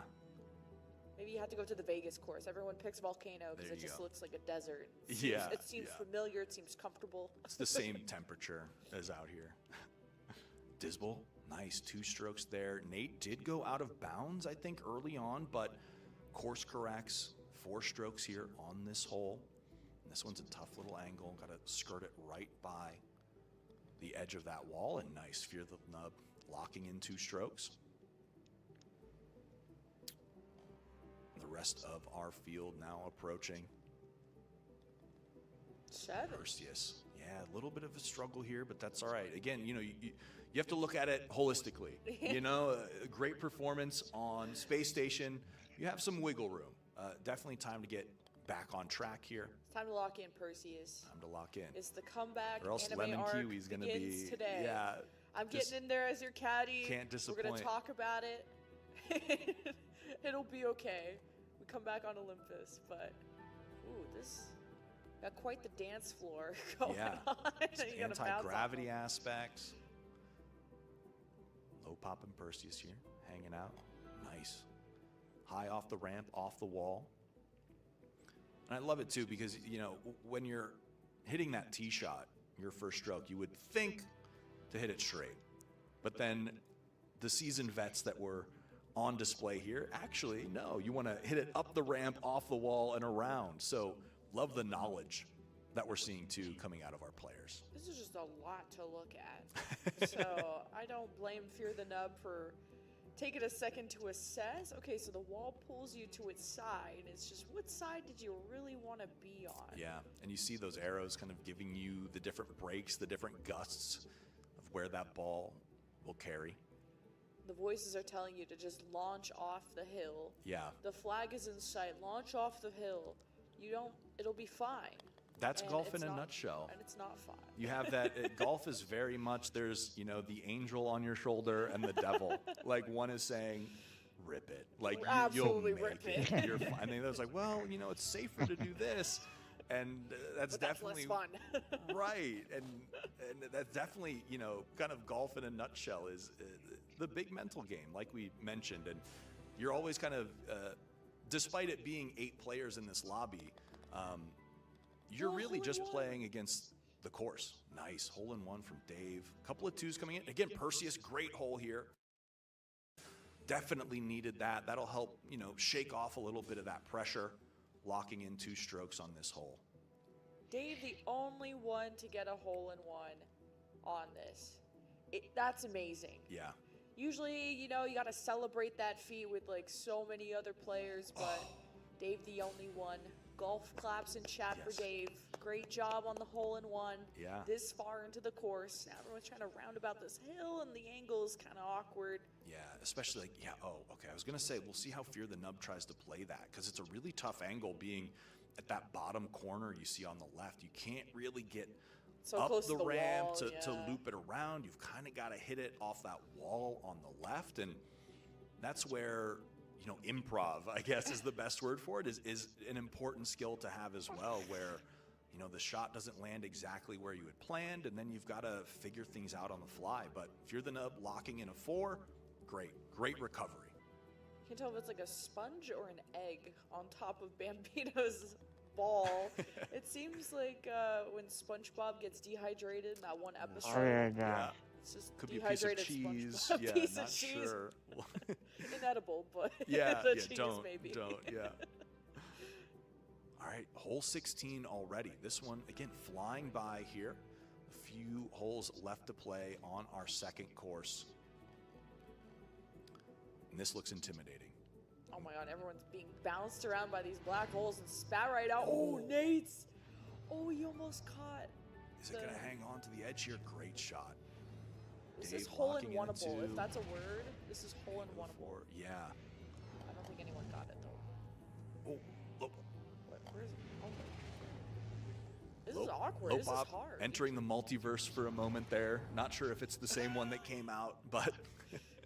Maybe you have to go to the Vegas course. Everyone picks Volcano because it just looks like a desert. It seems familiar. It seems comfortable. It's the same temperature as out here. Disbel, nice 2 strokes there. Nate did go out of bounds, I think, early on, but course corrects 4 strokes here on this hole. And this one's a tough little angle. Got to skirt it right by the edge of that wall. And nice, Fear the Nub locking in 2 strokes. The rest of our field now approaching. 7. Perseus. Yeah, a little bit of a struggle here, but that's all right. Again, you know, you have to look at it holistically. You know, a great performance on Space Station. You have some wiggle room. Definitely time to get back on track here. It's time to lock in Perseus. Time to lock in. It's the comeback. Or else anime Lemon arc Kiwi's going to be today. Yeah. I'm getting in there as your caddy. Can't disappoint. We're going to talk about it. It'll be okay. We come back on Olympus, but ooh, this got quite the dance floor going on. Anti-gravity aspects. Low pop and Perseus here, hanging out. Nice. High off the ramp, off the wall. And I love it too because, you know, when you're hitting that tee shot, your first stroke, you would think to hit it straight. But then the seasoned vets that were on display here, actually, no, you want to hit it up the ramp, off the wall, and around. So love the knowledge that we're seeing too coming out of our players. This is just a lot to look at. So I don't blame Fear the Nub for taking a second to assess. Okay, so the wall pulls you to its side. It's just, what side did you really want to be on? Yeah, and you see those arrows kind of giving you the different breaks, the different gusts of where that ball will carry. The voices are telling you to just launch off the hill. Yeah. The flag is in sight. Launch off the hill. It'll be fine. That's golf in a nutshell. And it's not fine. You have that, golf is very much, there's, you know, the angel on your shoulder and the devil. Like one is saying, rip it. Like you'll make it. You're fine. And the other's like, well, you know, it's safer to do this. And that's definitely less fun. Right. And that's definitely, you know, kind of golf in a nutshell is the big mental game, like we mentioned. And you're always kind of, despite it being 8 players in this lobby, you're really just playing against the course. Nice. Hole in one from Dave. Couple of 2s coming in. Again, Perseus, great hole here. Definitely needed that. That'll help, you know, shake off a little bit of that pressure, locking in 2 strokes on this hole. Dave, the only one to get a hole in one on this. That's amazing. Yeah. Usually, you know, you got to celebrate that feat with like so many other players, but Dave, the only one. Golf claps in chat for Dave. Great job on the hole in one. Yeah. This far into the course. Now everyone's trying to round about this hill, and the angle is kind of awkward. Yeah, especially like, I was going to say, we'll see how Fear the Nub tries to play that, because it's a really tough angle being at that bottom corner you see on the left. You can't really get so up close the to the ramp wall, to loop it around. You've kind of got to hit it off that wall on the left, and that's where, you know, improv, I guess is the best word for it, is an important skill to have as well, where, you know, the shot doesn't land exactly where you had planned, and then you've got to figure things out on the fly. But Fear the Nub locking in a 4, great recovery. You can tell if it's like a sponge or an egg on top of Bambino's ball. It seems like when SpongeBob gets dehydrated in that one episode. Yeah. It's just could be a piece of cheese. SpongeBob. Yeah, piece not of cheese. sure. Inedible, but cheese, don't, maybe. Yeah. All right, hole 16 already. This one, again, flying by here. A few holes left to play on our second course. And this looks intimidating. Oh my god, everyone's being bounced around by these black holes and spat right out. Oh, Nate's. Oh, he almost caught. Is it going to hang on to the edge here? Great shot. This is hole in oneable, if that's a word. This is hole in oneable. Yeah. I don't think anyone got it though. Oh, look. Where is it? Oh. awkward. Low This pop is hard. entering the multiverse for a moment there. Not sure if it's the same one that came out, but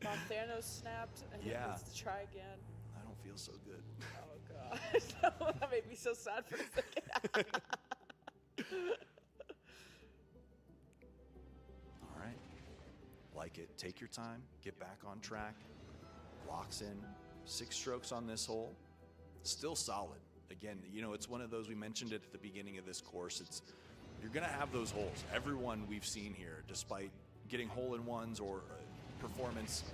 Now Thanos snapped and he Yeah. needs to try again. I don't feel so good. Oh god. That made me so sad for a second. All right. Like it. Take your time. Get back on track. Locks in. 6 strokes on this hole. Still solid. Again, you know, it's one of those, we mentioned it at the beginning of this course. You're going to have those holes. Everyone we've seen here, despite getting hole-in-ones or performance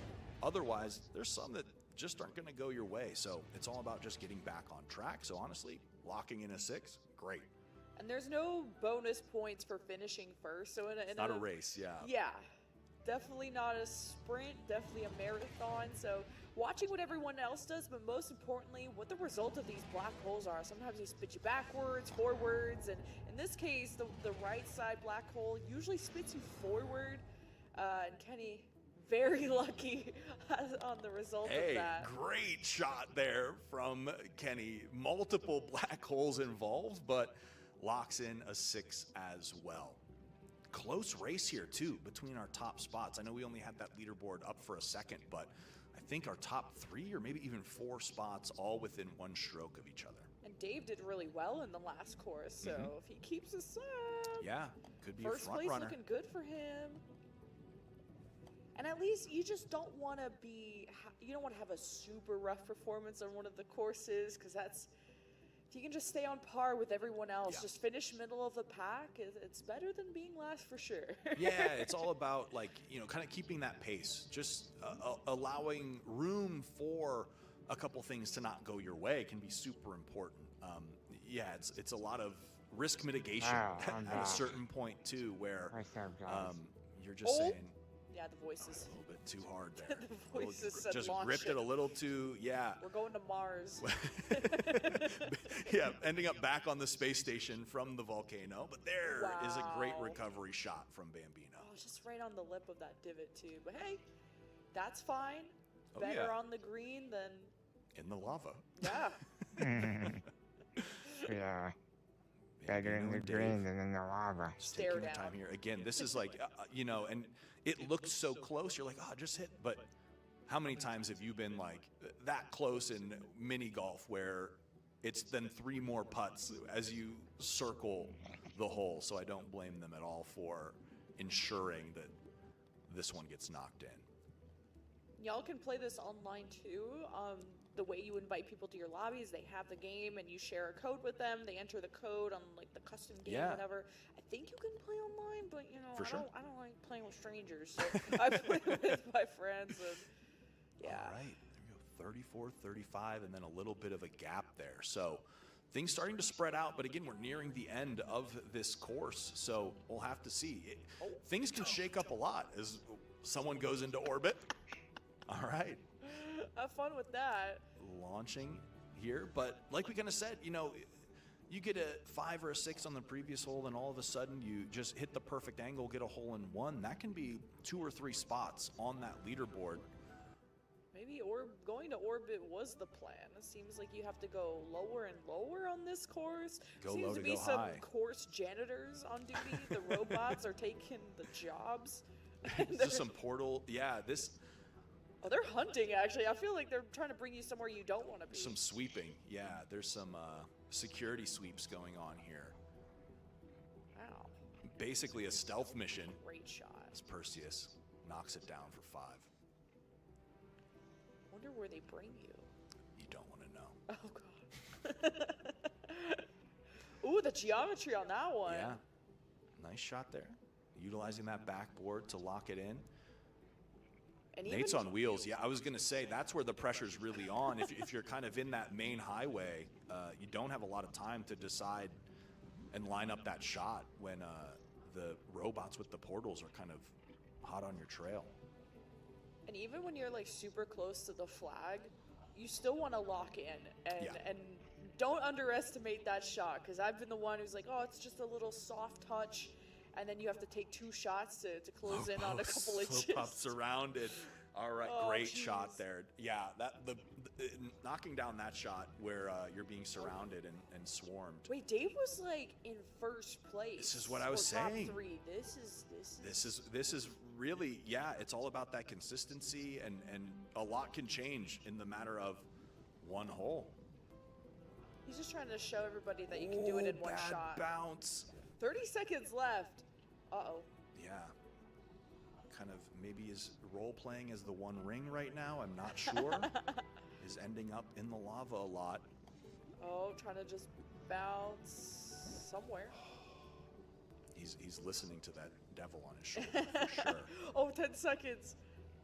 otherwise, there's some that just aren't going to go your way. So it's all about just getting back on track. So honestly, locking in a 6, great. And there's no bonus points for finishing first. So in Not a race, yeah. Yeah. Definitely not a sprint, definitely a marathon. So watching what everyone else does, but most importantly, what the result of these black holes are. Sometimes they spit you backwards, forwards, and in this case, the right side black hole usually spits you forward. And Kenny, very lucky on the result of that. Great shot there from Kenny. Multiple black holes involved, but locks in a 6 as well. Close race here too between our top spots. I know we only had that leaderboard up for a second, but I think our top 3 or maybe even 4 spots all within 1 stroke of each other. And Dave did really well in the last course, so if he keeps this up, Yeah, could be first a front place runner. looking good for him. And at least you just don't want to you don't want to have a super rough performance on one of the courses, because that's, if you can just stay on par with everyone else, just finish middle of the pack, it's better than being last for sure. Yeah, it's all about, like, you know, kind of keeping that pace, just allowing room for a couple things to not go your way can be super important. Yeah, it's a lot of risk mitigation at a certain point too, where What's up, guys? you're just saying Yeah, the voices. a little bit too hard there. The voices said just launch gripped it a little too. Yeah. We're going to Mars. Yeah, ending up back on the space station from the volcano. But there is a great recovery shot from Bambino. Oh, just right on the lip of that divot too. But hey, that's fine. Oh, Better yeah. on the green than In the lava. yeah. Yeah. Better in Bambino the and Dave. green than in the lava. Just Stare taking the down. time here. Again, this is like, you know, and it looked so close. You're like, oh, just hit. But how many times have you been like that close in mini golf where it's then 3 more putts as you circle the hole? So I don't blame them at all for ensuring that this one gets knocked in. Y'all can play this online too. The way you invite people to your lobbies, they have the game and you share a code with them. They enter the code on like the custom game, whatever. I think you can play online, but you know, I don't like playing with strangers. So I play with my friends. And, yeah. All right, there we go. 34, 35, and then a little bit of a gap there. So things starting to spread out, but again, we're nearing the end of this course, so we'll have to see. Things can shake up a lot as someone goes into orbit. All right. Have fun with that. Launching here, but like we kind of said, you know, you get a 5 or a 6 on the previous hole, and all of a sudden you just hit the perfect angle, get a hole in 1. That can be 2 or 3 spots on that leaderboard. Maybe going to orbit was the plan. It seems like you have to go lower and lower on this course. Go Seems low to to be go some high. course janitors on duty. The robots are taking the jobs. Just some portal. Yeah, this. Oh, they're hunting, actually. I feel like they're trying to bring you somewhere you don't want to be. Some sweeping. Yeah, there's some security sweeps going on here. Wow. Basically a stealth mission Great shot. as Perseus knocks it down for 5. Wonder where they bring you. You don't want to know. Oh, God. Ooh, the geometry on that one. Yeah. Nice shot there. Utilizing that backboard to lock it in. And Nate's on wheels. Yeah, I was going to say that's where the pressure's really on. If you're kind of in that main highway, you don't have a lot of time to decide and line up that shot when the robots with the portals are kind of hot on your trail. And even when you're like super close to the flag, you still want to lock in and don't underestimate that shot, because I've been the one who's like, oh, it's just a little soft touch, and then you have to take 2 shots to close in on a couple inches. Up surrounded. All right, Oh, great geez. shot there. Yeah, that knocking down that shot where you're being surrounded and swarmed. Wait, Dave was like in first place. This is what I was or top saying. 3. This is really, yeah, it's all about that consistency, and a lot can change in the matter of one hole. He's just trying to show everybody that you can do it in one bad shot. Bounce. 30 seconds left. Uh-oh. Yeah. Kind of maybe is role-playing as the One Ring right now. I'm not sure. Is ending up in the lava a lot. Oh, trying to just bounce somewhere. He's listening to that devil on his shoulder for sure. Oh, 10 seconds.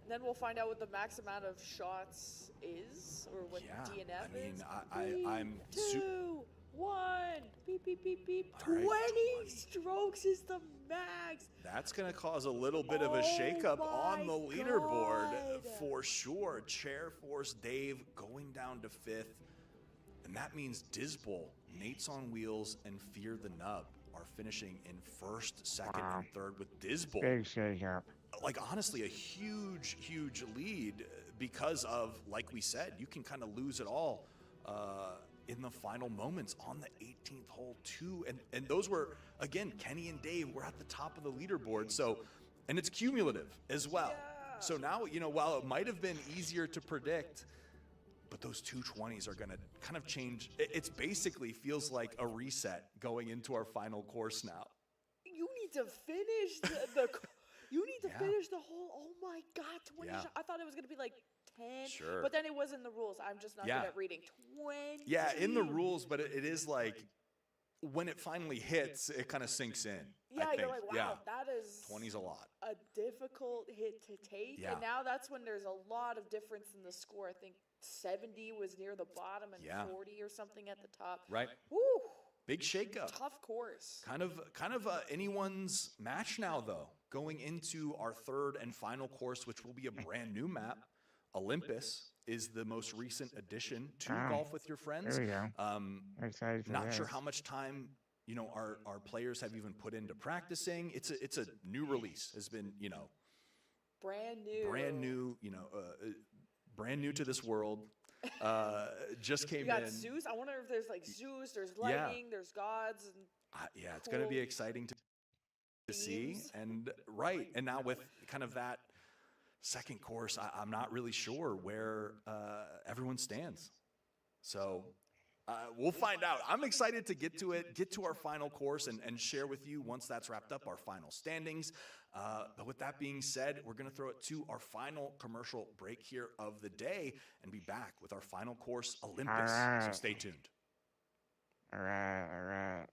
And then we'll find out what the max amount of shots is, or what DNF is. I mean, I'm 2, 1. Beep, beep, beep, beep. All right, 20 strokes is the max. That's going to cause a little bit of a shakeup on the leaderboard for sure. Chair Force Dave going down to 5th. And that means Dizbol, Nate's on Wheels, and Fear the Nub are finishing in 1st, 2nd, and 3rd with Dizbol. Big shakeup. Like, honestly, a huge lead because of, like we said, you can kind of lose it all in the final moments on the 18th hole too. And those were, again, Kenny and Dave were at the top of the leaderboard. So, and it's cumulative as well. Yeah. So now, while it might have been easier to predict, but those 220s are going to kind of change. It's basically feels like a reset going into our final course now. You need to finish you need to finish the whole. Oh my God, 20 shots. I thought it was going to be like 10. Sure. But then it was in the rules. I'm just not good at reading. 20. Yeah, in the rules, but it is like when it finally hits, it kind of sinks in. Yeah, I think. you're like, wow, that is 20's a lot. A difficult hit to take. Yeah. And now that's when there's a lot of difference in the score. I think 70 was near the bottom and 40 or something at the top. Right. Woo. Big shakeup. Tough course. Kind of anyone's match now, though. Going into our 3rd and final course, which will be a brand new map. Olympus is the most recent addition to Golf with Your Friends. There we go. Excited for Not this. sure how much time our players have even put into practicing. It's a new release. Has been brand new. Brand new to this world. Just came You got in. Zeus. I wonder if there's like Zeus. There's lightning. There's gods. And it's going to be exciting to see. And and now with kind of that second course, I'm not really sure where everyone stands. So we'll find out. I'm excited to get to our final course and share with you once that's wrapped up our final standings. But with that being said, we're going to throw it to our final commercial break here of the day and be back with our final course, Olympus. All right. So stay tuned. All right.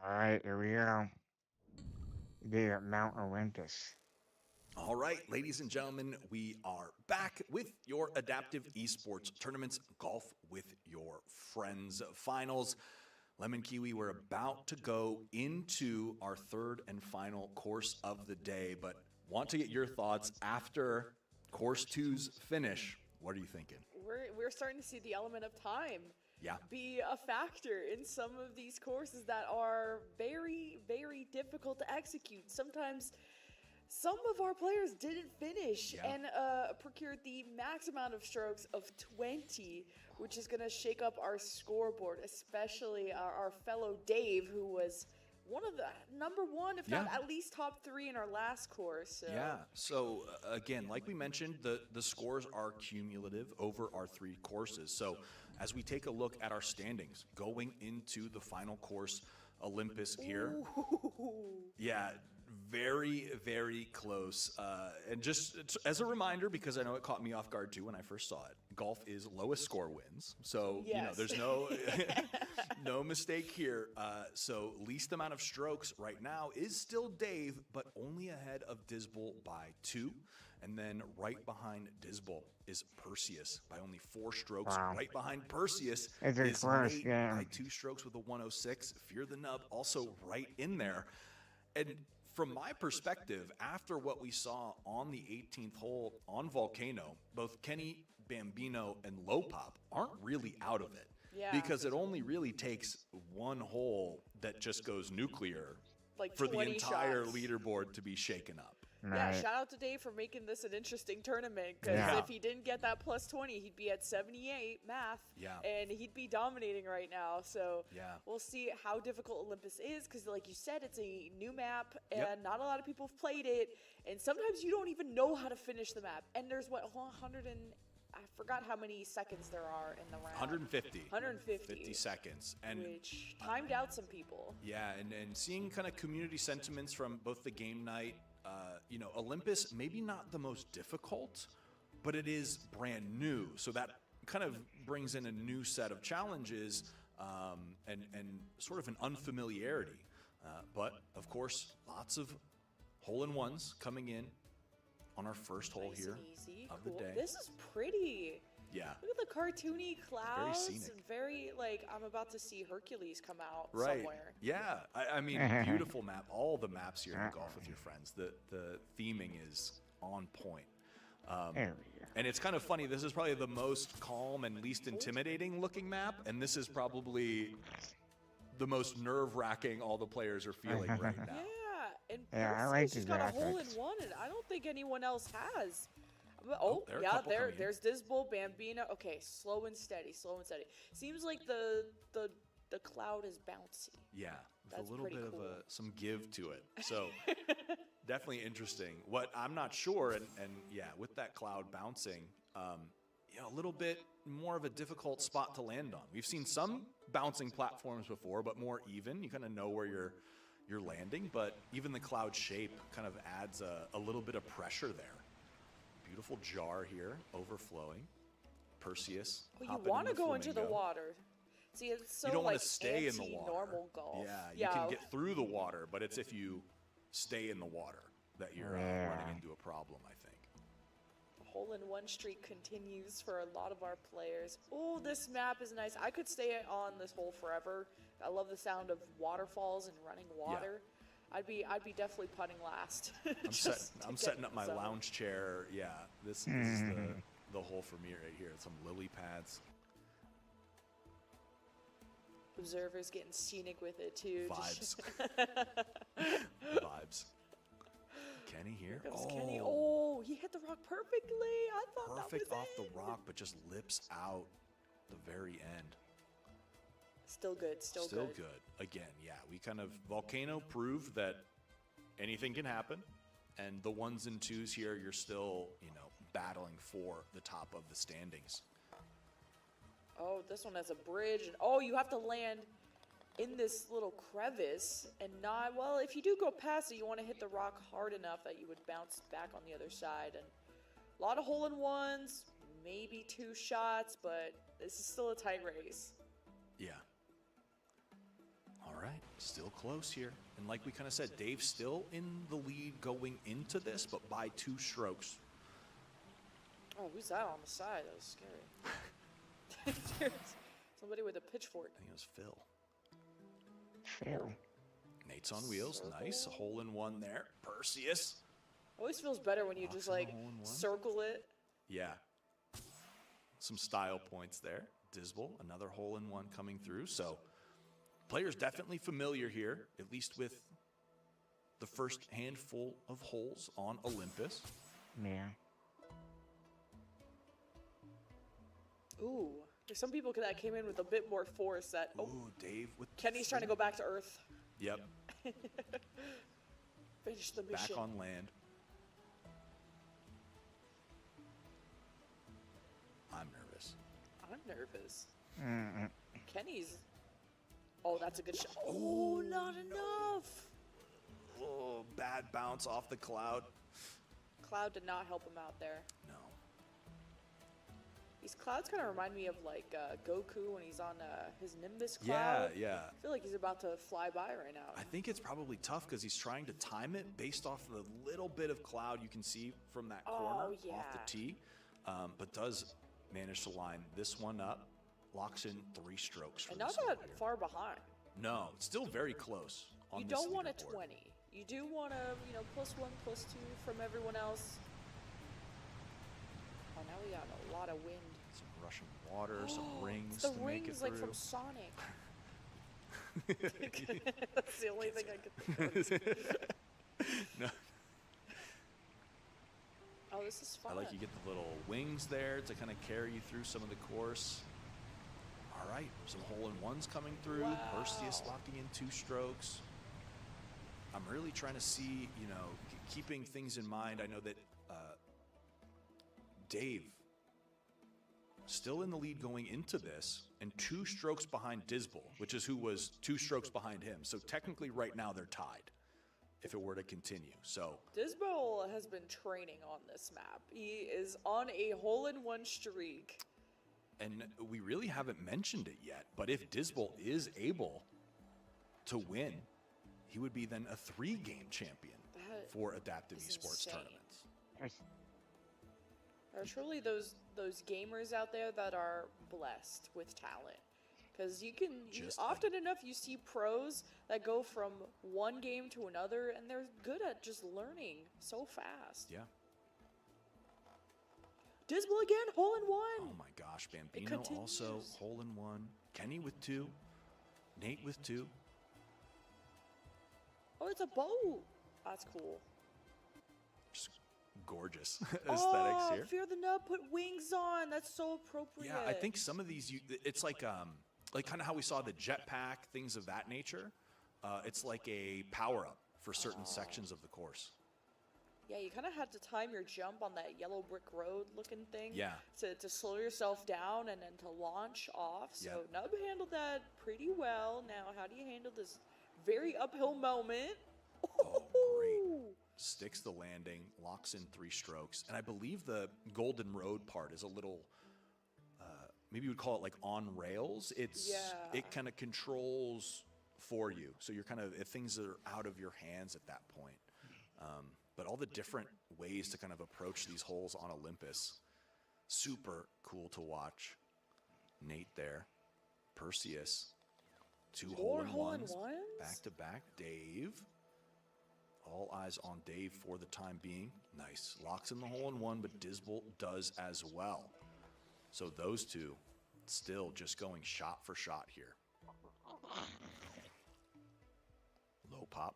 Alright, here we go. The Mount Olympus. All right, ladies and gentlemen, we are back with your Adaptive Esports Tournaments Golf with Your Friends finals. Lemon Kiwi, we're about to go into our third and final course of the day, but want to get your thoughts after course 2's finish. What are you thinking? We're starting to see the element of time be a factor in some of these courses that are very, very difficult to execute. Sometimes some of our players didn't finish and procured the max amount of strokes of 20, which is going to shake up our scoreboard, especially our fellow Dave, who was one of the number one, if not at least top 3 in our last course. So. Yeah, so again, like we mentioned, the scores are cumulative over our 3 courses. So as we take a look at our standings going into the final course, Olympus here. Yeah, very, very close. And just as a reminder, because I know it caught me off guard too when I first saw it, golf is lowest score wins. So, you know, there's no no mistake here. So least amount of strokes right now is still Dave, but only ahead of Disbel by 2. And then right behind Disbel is Perseus by only 4 strokes. Wow. Right behind Perseus It's is close, Nate yeah. by 2 strokes with a 106. Fear the Nub also right in there. And from my perspective, after what we saw on the 18th hole on Volcano, both Kenny, Bambino, and Lopop aren't really out of it. Yeah. Because it only really takes one hole that just goes nuclear Like for the 20 entire shots. leaderboard to be shaken up. Yeah, Right. shout out to Dave for making this an interesting tournament, because Yeah. if he didn't get that plus 20, he'd be at 78 math, Yeah. and he'd be dominating right now. So Yeah. we'll see how difficult Olympus is, because like you said, it's a new map, and Yep. not a lot of people have played it, and sometimes you don't even know how to finish the map. And there's, what, 100 and... I forgot how many seconds there are in the round. 150. 150. 50 seconds. And Which timed out some people. yeah, and seeing kind of community sentiments from both the game night, you know, Olympus, maybe not the most difficult, but it is brand new. So that kind of brings in a new set of challenges and sort of an unfamiliarity. But of course, lots of hole-in-ones coming in on our first hole Nice here and easy. of Cool. the day. This is pretty. Yeah. Look at the cartoony clouds. scenic. And very, like, I'm about to see Hercules come out Right. somewhere. Yeah. I mean, beautiful map. All the maps here in Golf with Your Friends. The theming is on point. There we go. And it's kind of funny. This is probably the most calm and least intimidating looking map. And this is probably the most nerve-wracking all the players are feeling right now. Yeah, and Yeah, I Perseus like just the got a hole in graphics. one, and I don't think anyone else has. But, there are a yeah, couple coming in. there's Disbel, Bambino. Okay, slow and steady, slow and steady. Seems like the cloud is bouncy. Yeah, with That's a little pretty bit cool. of some give to it. So definitely interesting. What I'm not sure, and yeah, with that cloud bouncing, you know, a little bit more of a difficult spot to land on. We've seen some bouncing platforms before, but more even. You kind of know where you're landing, but even the cloud shape kind of adds a little bit of pressure there. Beautiful jar here, overflowing. Perseus. Well, you hopping in want to go into the Flamingo. water. See, it's so You don't like want to stay in the water. normal golf. Yeah, you can get through the water, but it's if you stay in the water that you're running into a problem, I think. Hole-in-one streak continues for a lot of our players. Oh, this map is nice. I could stay on this hole forever. I love the sound of waterfalls and running water. I'd be definitely putting last. I'm setting up my lounge chair. Yeah, this is the hole for me right here. Some lily pads. Observers getting scenic with it too. Vibes. Vibes. Kenny here. Comes Kenny. Oh, he hit the rock perfectly. I thought Perfect that was off the it. rock, but just lips out the very end. Still good. Still good. Again, yeah, we kind of Volcano proved that anything can happen, and the 1s and 2s here, you're still, you know, battling for the top of the standings. Oh, this one has a bridge. And oh, you have to land in this little crevice and not, well, if you do go past it, you want to hit the rock hard enough that you would bounce back on the other side. And a lot of hole-in-ones, maybe 2 shots, but this is still a tight race. Yeah. All right, still close here. And like we kind of said, Dave's still in the lead going into this, but by 2 strokes. Oh, who's that on the side? That was scary. Somebody with a pitchfork. I think it was Phil. Phil. Nate's on wheels. Nice. Hole in one there. Perseus. Always feels better when you just like circle it. Yeah. Some style points there. Disbel, another hole in one coming through. So players definitely familiar here, at least with the first handful of holes on Olympus. Yeah. Ooh. There's some people that came in with a bit more force that, Ooh, Dave with Kenny's trying to go back to Earth. Yep. Finish the mission. Back on land. I'm nervous. I'm nervous. Mm-mm. Kenny's. Oh, that's a good shot. Oh, not enough. Oh, bad bounce off the cloud. Cloud did not help him out there. No. These clouds kind of remind me of like Goku when he's on his Nimbus cloud. Yeah. I feel like he's about to fly by right now. I think it's probably tough because he's trying to time it based off the little bit of cloud you can see from that corner off the yeah. tee, but does manage to line this one up, locks in 3 strokes. For And not this that player. far behind. No, it's still very close. On You this don't want a leaderboard. 20. You do want a, +1, +2 from everyone else. Oh, now we got a lot of wind. Some rushing water, some rings The to make it rings like through. from Sonic. That's the only thing I could think of. No. Oh, this is fun. I like you get the little wings there to kind of carry you through some of the course. All right, some hole-in-ones coming through. Wow. Perseus locking in 2 strokes. I'm really trying to see, keeping things in mind. I know that Dave still in the lead going into this and 2 strokes behind Disbel, which is who was 2 strokes behind him. So technically right now they're tied if it were to continue. So Disbel has been training on this map. He is on a hole-in-one streak. and we really haven't mentioned it yet, but if Disbel is able to win, he would be then a 3-game champion That for adaptive is esports insane. tournaments. There are truly those gamers out there that are blessed with talent. Because often enough you see pros that go from one game to another and they're good at just learning so fast. Yeah. Disbel again, hole in one. Oh my gosh, Bambino also continues. hole in one. Kenny with 2. Nate with 2. Oh, it's a boat. That's cool. Just gorgeous aesthetics Oh, here. Fear the Nub put wings on. That's so appropriate. Yeah, I think some of these, it's like kind of how we saw the jetpack, things of that nature. It's like a power-up for certain sections of the course. Yeah, you kind of had to time your jump on that yellow brick road looking thing. Yeah. To slow yourself down and then to launch off. So Yep. Nub handled that pretty well. Now, how do you handle this very uphill moment? Oh, great. Sticks the landing, locks in 3 strokes. And I believe the Golden Road part is a little, maybe you would call it like on rails. It kind of controls for you. So you're kind of, if things are out of your hands at that point. But all the different ways to kind of approach these holes on Olympus, super cool to watch. Nate there, Perseus, 2 More hole-in-ones, hole-in-ones? back to back. Dave, all eyes on Dave for the time being. Nice, locks in the hole-in-one, but Disbel does as well. So those 2 still just going shot for shot here. Low pop.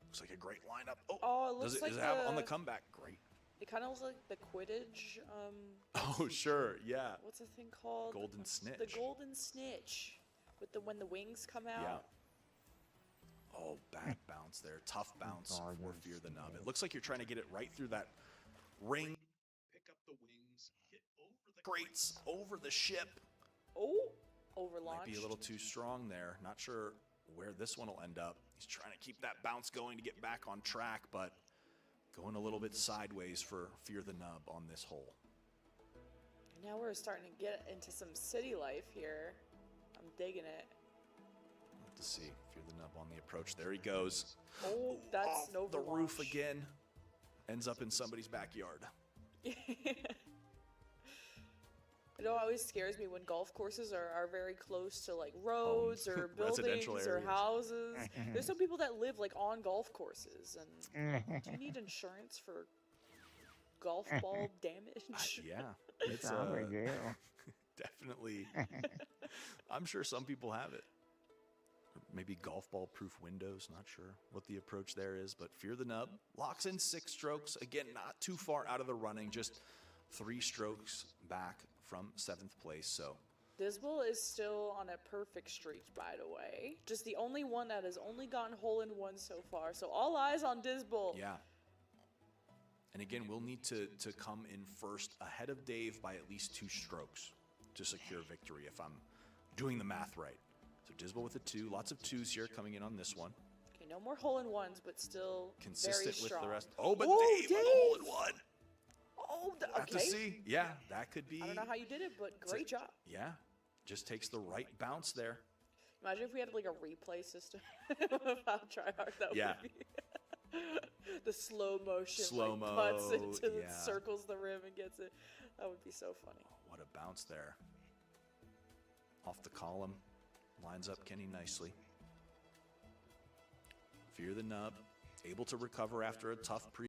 Looks like a great lineup. Oh, it looks does like it have on the- the comeback? Great. It kind of looks like the Quidditch. Oh, sure. Yeah. What's the thing called? Golden snitch. The golden snitch, with when the wings come Yeah. out. Oh, bad bounce there. Tough bounce for Golden Fear the Nub. It snitch. looks like you're trying to get it right through that ring. Pick up the wings, hit over the grates, over the ship. Oh, over Might launched. be a little too strong there. Not sure where this one will end up. He's trying to keep that bounce going to get back on track, but going a little bit sideways for Fear the Nub on this hole. Now we're starting to get into some city life here. I'm digging it. to see. Fear the Nub on the approach. There he goes. Oh, that's Off no the roof again. Ends up in somebody's backyard. It always scares me when golf courses are very close to like roads or Residential buildings or areas. houses. There's some people that live like on golf courses, and do you need insurance for golf ball damage? Yeah, it's Probably do. definitely. I'm sure some people have it. Maybe golf ball proof windows. Not sure what the approach there is, but Fear the Nub locks in 6 strokes. Again, not too far out of the running, just 3 strokes back from 7th place. So Disbel is still on a perfect streak, by the way. Just the only one that has only gotten hole-in-one so far. So all eyes on Disbel. yeah. And again, we'll need to come in first ahead of Dave by at least 2 strokes to secure victory if I'm doing the math right. So Disbel with a 2, lots of 2s here coming in on this one. Okay, no more hole-in-ones, but still Consistent very with strong. the rest. Oh, but Ooh, Dave with a hole-in-one. Oh, Have to okay. see. Yeah, that could be. I don't know how you did it, but great job. Yeah, just takes the right bounce there. Imagine if we had like a replay system of how tryhard that Yeah. would be. The slow motion, Slow-mo, like, putts into yeah. circles the rim and gets it. That would be so funny. What a bounce there. Off the column. Lines up Kenny nicely. Fear the Nub. Able to recover after a tough pre